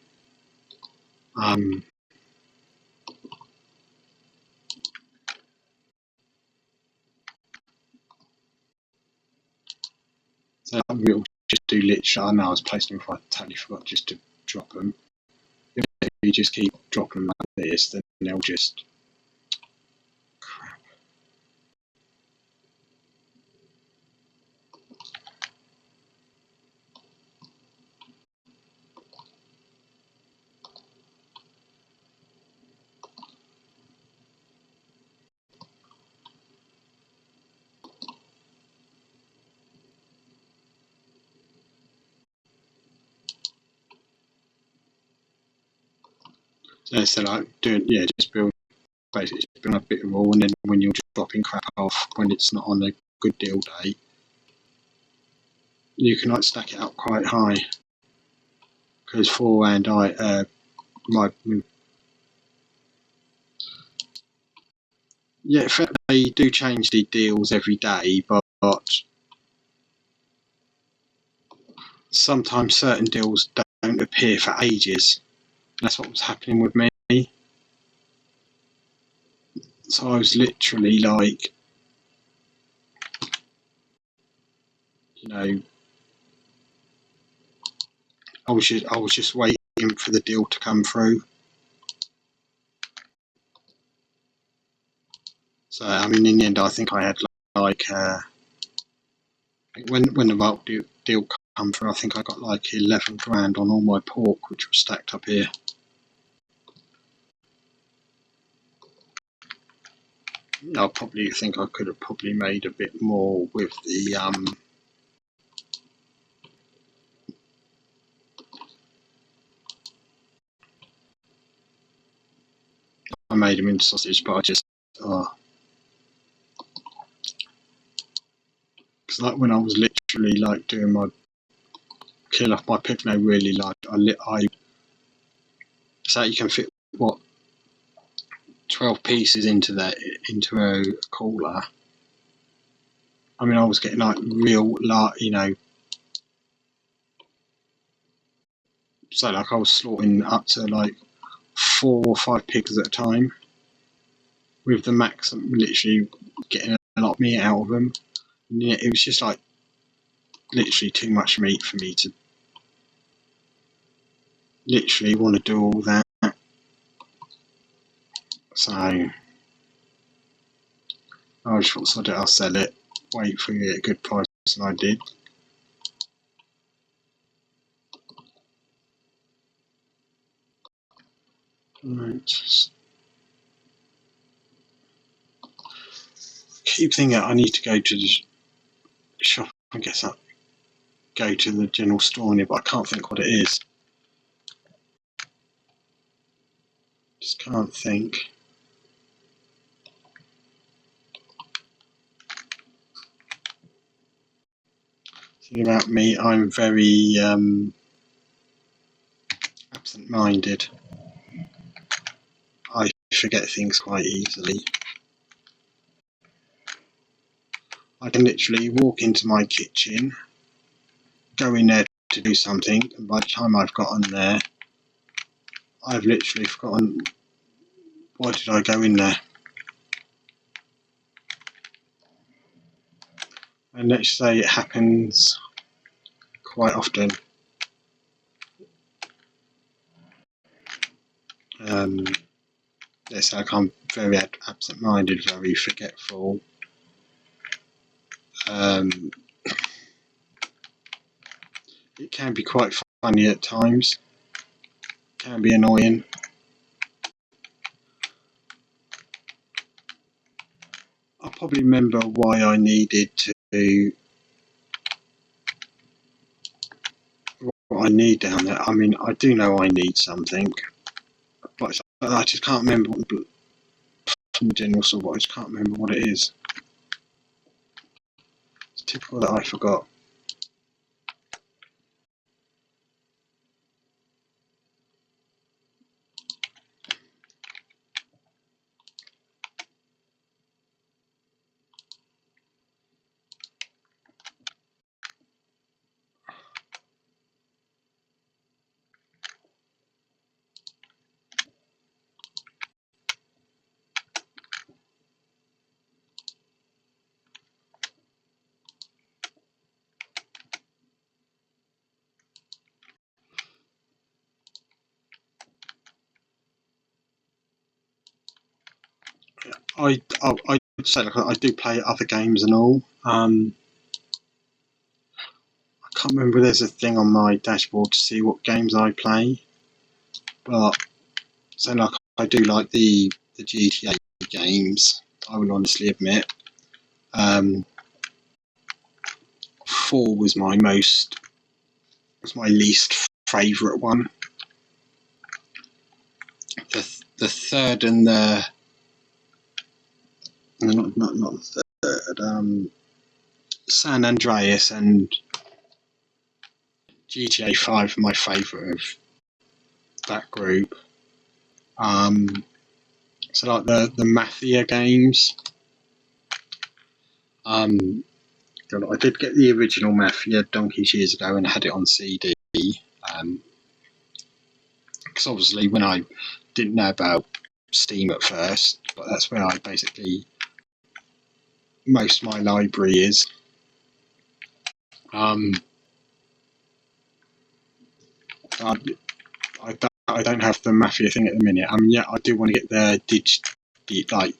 so we'll just do literally, I know I was placing them, if I totally forgot just to drop them. If you just keep dropping them like this, then they'll just crap. So like doing, yeah, just build basically just build a bit of wall, and then when you're just dropping crap off when it's not on a good deal day, you can like stack it up quite high. Because beforehand yeah, they do change the deals every day, but sometimes certain deals don't appear for ages. That's what was happening with me. So I was literally like, you know, I was just waiting for the deal to come through. So I mean, in the end, I think I had like when the bulk deal come through, I think I got like 11 grand on all my pork, which was stacked up here. I probably think I could have probably made a bit more with the I made them into sausage, but I just because like when I was literally like doing my kill off my pig, no, really like I so you can fit what 12 pieces into a cooler. I mean, I was getting like real like, you know, so like I was slaughtering up to like 4 or 5 pigs at a time, with the max literally getting a lot of meat out of them. And yeah, it was just like literally too much meat for me to literally want to do all that. So I just thought, I'll sell it, wait for it at a good price, and I did. Right. Keep thinking I need to go to the shop. I guess I'll go to the general store here, but I can't think what it is. Just can't think. Thing about me, I'm very absent-minded. I forget things quite easily. I can literally walk into my kitchen, go in there to do something, and by the time I've gotten there, I've literally forgotten why did I go in there. and let's say it happens quite often. Let's say I'm very absent-minded, very forgetful. It can be quite funny at times. Can be annoying. I probably remember why I needed to. What I need down there. I mean, I do know I need something, but I just can't remember from the general sort. I just can't remember what it is. It's typical that I forgot. I'd say like I do play other games and all. I can't remember. There's a thing on my dashboard to see what games I play, but so like I do like the GTA games. I will honestly admit. 4 was my least favourite one. The third and the not the third. San Andreas and GTA 5 are my favourite of that group. So like the Mafia games. I did get the original Mafia donkeys years ago and had it on CD. Because obviously when I didn't know about Steam at first, but that's where I basically most of my library is. I don't have the Mafia thing at the minute. I mean, yeah, I do want to get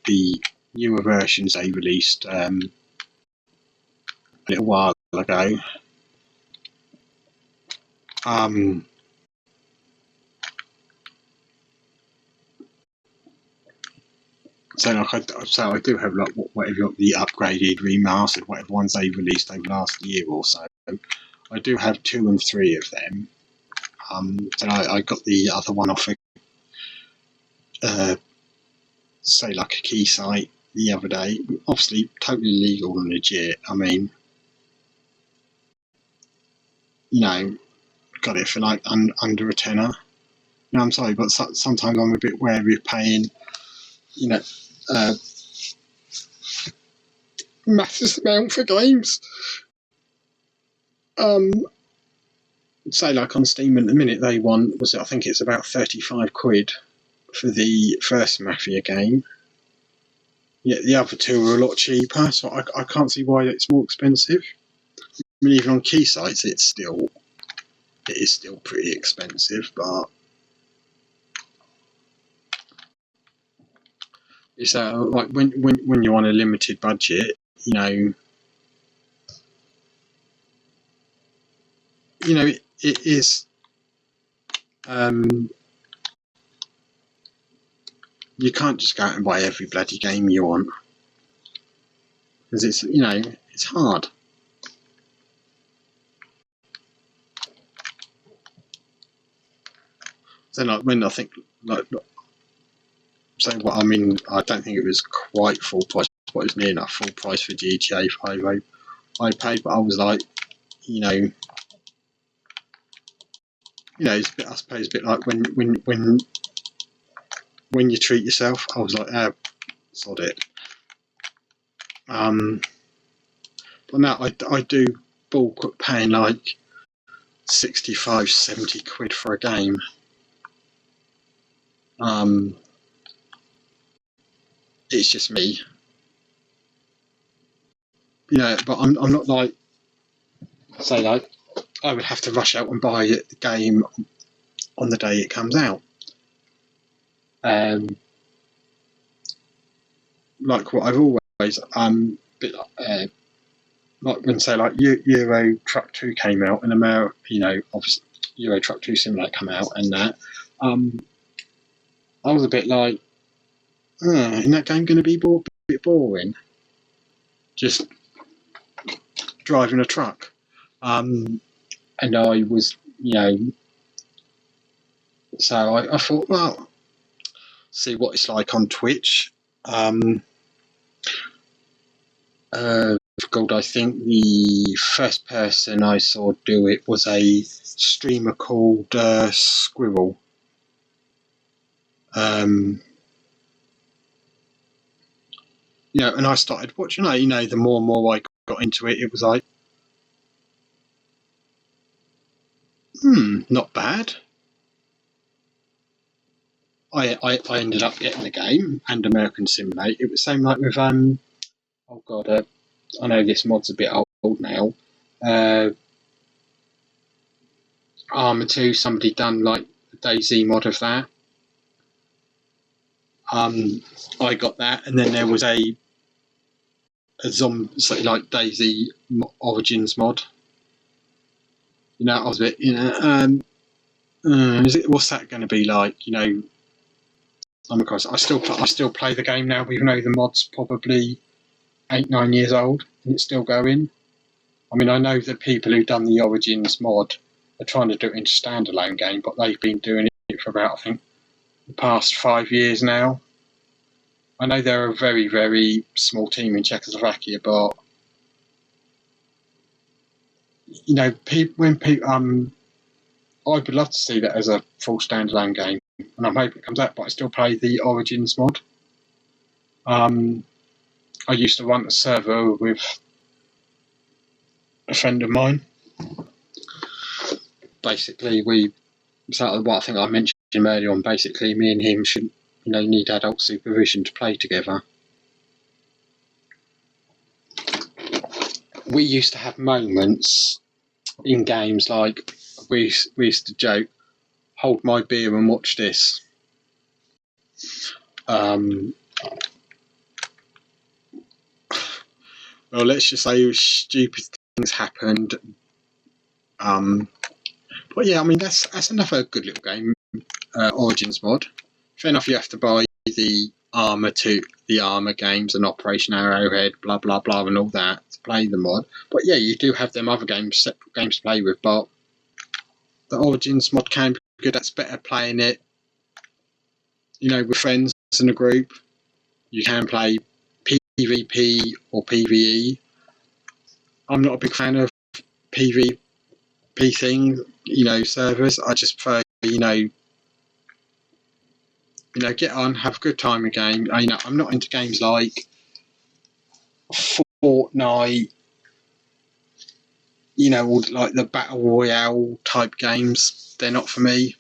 the newer versions they released a little while ago. So like I do have like whatever the upgraded, remastered, whatever ones they released over the last year or so. I do have 2 and 3 of them. So I got the other one off say like a key site the other day. Obviously, totally legal and legit. I mean, got it for like under a tenner. No, I'm sorry, but sometimes I'm a bit wary of paying, massive amount for games. Say like on Steam at the minute they want I think it's about 35 quid for the first Mafia game. Yet the other 2 are a lot cheaper, so I can't see why it's more expensive. I mean, even on key sites, it is still pretty expensive, but it's like when you're on a limited budget, it is. You can't just go out and buy every bloody game you want because it's hard. So like when I think like so what I mean, I don't think it was quite full price, but it was near enough full price for GTA 5. I paid, but I was like, it's a bit, I suppose, a bit like when you treat yourself. I was like, sod it. But now I do bulk paying like 65, 70 quid for a game. It's just me. but I'm not like, say, like, I would have to rush out and buy the game on the day it comes out. Like what I've always bit like when, say, like Euro Truck 2 came out in America, obviously Euro Truck 2 Simulator come out, and that I was a bit like, isn't that game going to be a bit boring? Just driving a truck. And I was, so I thought, well, see what it's like on Twitch. God, I think the first person I saw do it was a streamer called Squirrel. And I started watching. The more and more I got into it, it was like, not bad. I ended up getting the game and American Simulate. It was same like with oh god, I know this mod's a bit old now. Arma 2, somebody done like a DayZ mod of that. I got that, and then there was a zombie, like DayZ Origins mod. I was a bit, what's that going to be like? I still play the game now, even though the mod's probably 8-9 years old and it's still going. I mean, I know that people who've done the Origins mod are trying to do it into standalone game, but they've been doing it for about, I think, the past 5 years now. I know they're a very, very small team in Czechoslovakia, but when people, I would love to see that as a full standalone game, and I'm hoping it comes out. But I still play the Origins mod. I used to run a server with a friend of mine. Basically, what I think I mentioned earlier on. Basically, me and him should, need adult supervision to play together. We used to have moments in games like we used to joke, "Hold my beer and watch this." Well, let's just say stupid things happened. But yeah, I mean that's another good little game, Origins mod. Fair enough, you have to buy the Arma games and Operation Arrowhead, blah blah blah, and all that to play the mod. But yeah, you do have them other separate games to play with. But the Origins mod can be good. That's better playing it, with friends in a group. You can play PvP or PvE. I'm not a big fan of PvP things, servers. I just prefer, get on, have a good time again. I'm not into games like Fortnite, or like the Battle Royale type games. They're not for me.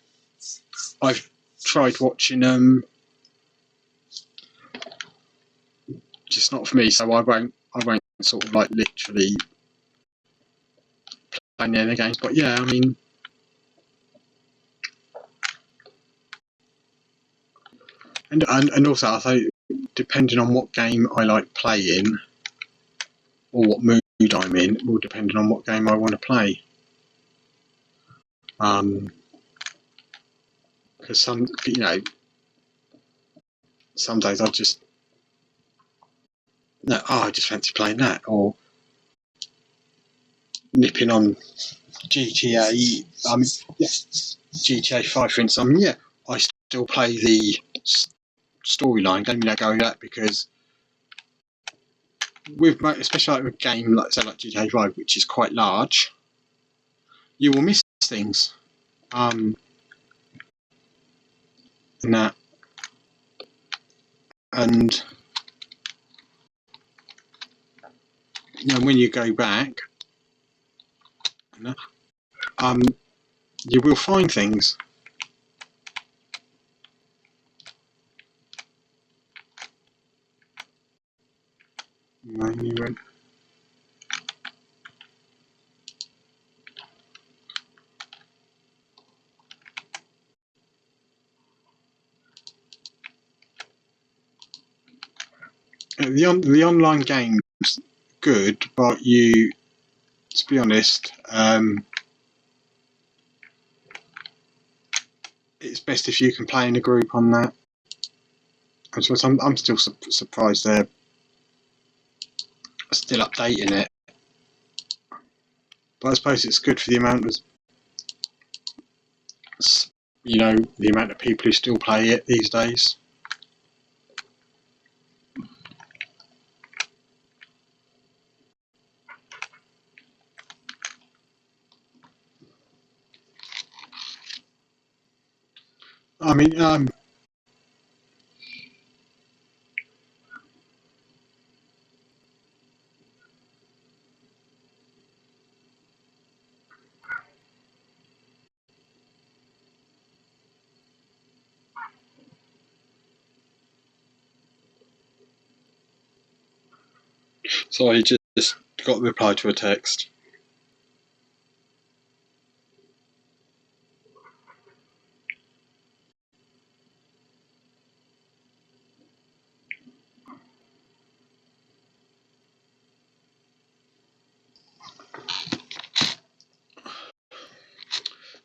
I've tried watching them, just not for me. So I won't sort of like literally play any other games. But yeah, I mean, and also I think depending on what game I like playing or what mood I'm in, will depend on what game I want to play. Because some days I just I just fancy playing that, or nipping on GTA. GTA 5, for instance. I still play the storyline game, going that, because especially like with a game like GTA 5, which is quite large, you will miss things. And that, and when you go back, you will find things. the online game's good, but to be honest, it's best if you can play in a group on that. So I'm still surprised they're still updating it. But I suppose it's good for the amount of, the amount of people who still play it these days. I mean, so I just got a reply to a text.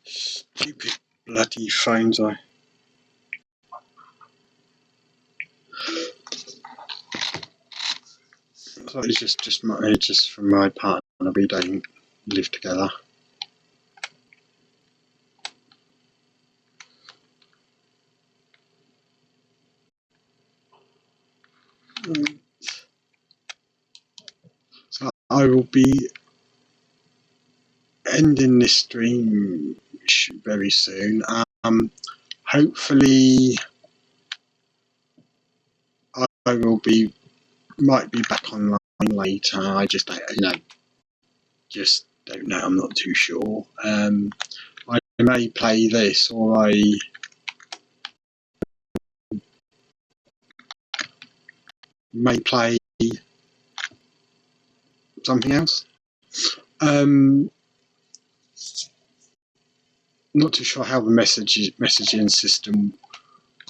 Stupid bloody phones, So it's just from my partner. We don't live together. So I will be ending this stream very soon. Hopefully, I might be back online later. I just don't, just don't know. I'm not too sure. I may play this, or I may play something else. Not too sure how the messaging system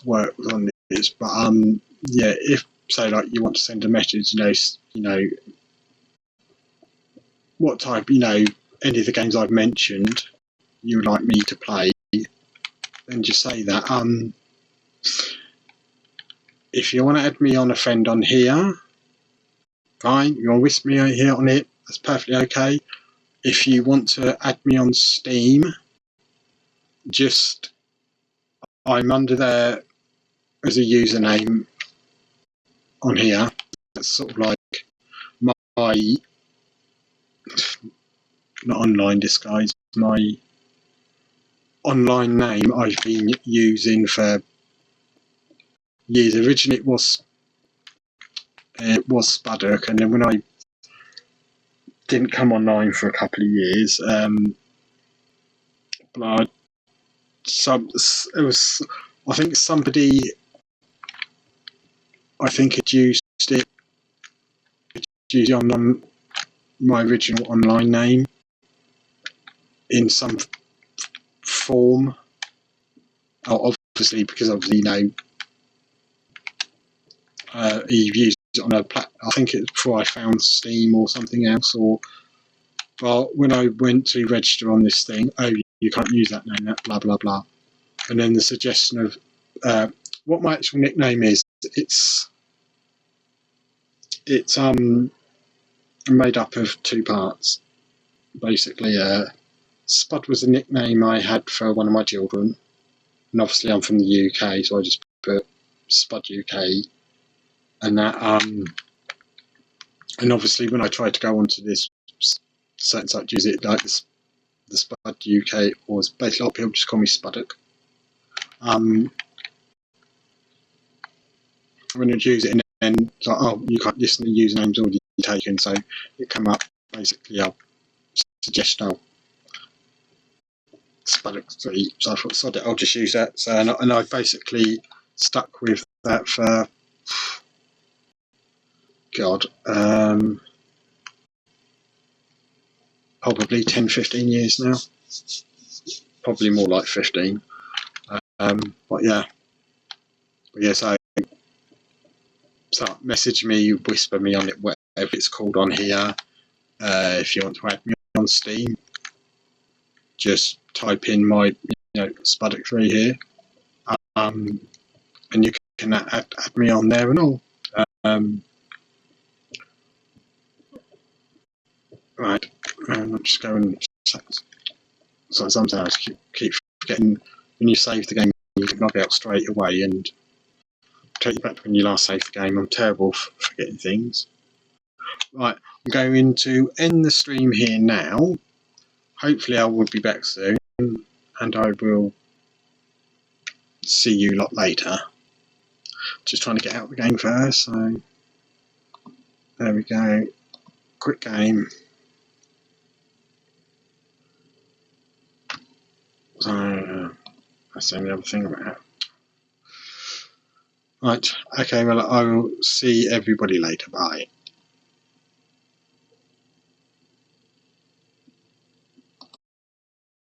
works on this, but yeah, if say like you want to send a message, what type, any of the games I've mentioned you would like me to play, then just say that. If you want to add me on a friend on here, fine. You want to wish me here on it, that's perfectly okay. If you want to add me on Steam, I'm under there as a username on here. That's sort of like my, not online disguise, my online name I've been using for years. Originally it was Spuddock, and then when I didn't come online for a couple of years, but it was, I think somebody, had used it on my original online name in some form. Obviously, because he used it on I think it's before I found Steam or something else. But when I went to register on this thing, you can't use that name, that blah blah blah. And then the suggestion of what my actual nickname is. It's made up of two parts. Basically, Spud was a nickname I had for one of my children, and obviously I'm from the UK, so I just put Spud UK, and that and obviously when I tried to go onto this certain site, use it like the Spud UK, was basically a lot of people just call me Spuddock. When I use it, and then it's like, you can't, this username's already taken, so it come up basically I'll suggest Spuddock 3, so I thought, sod it, I'll just use that. So and I basically stuck with that for probably 10-15 years now, probably more like 15. But yeah, so So message me, whisper me on it, whatever it's called on here. If you want to add me on Steam, just type in my Spuddock3 here, and you can add me on there and all. Right, I'm just going. So sometimes I keep forgetting when you save the game, you can log out straight away and take you back to when you last saved the game. I'm terrible for forgetting things. Right, I'm going to end the stream here now. Hopefully I will be back soon, and I will see you lot later. Just trying to get out of the game first, so there we go. Quick game. So that's the only other thing about it. Right, okay, well I will see everybody later. Bye.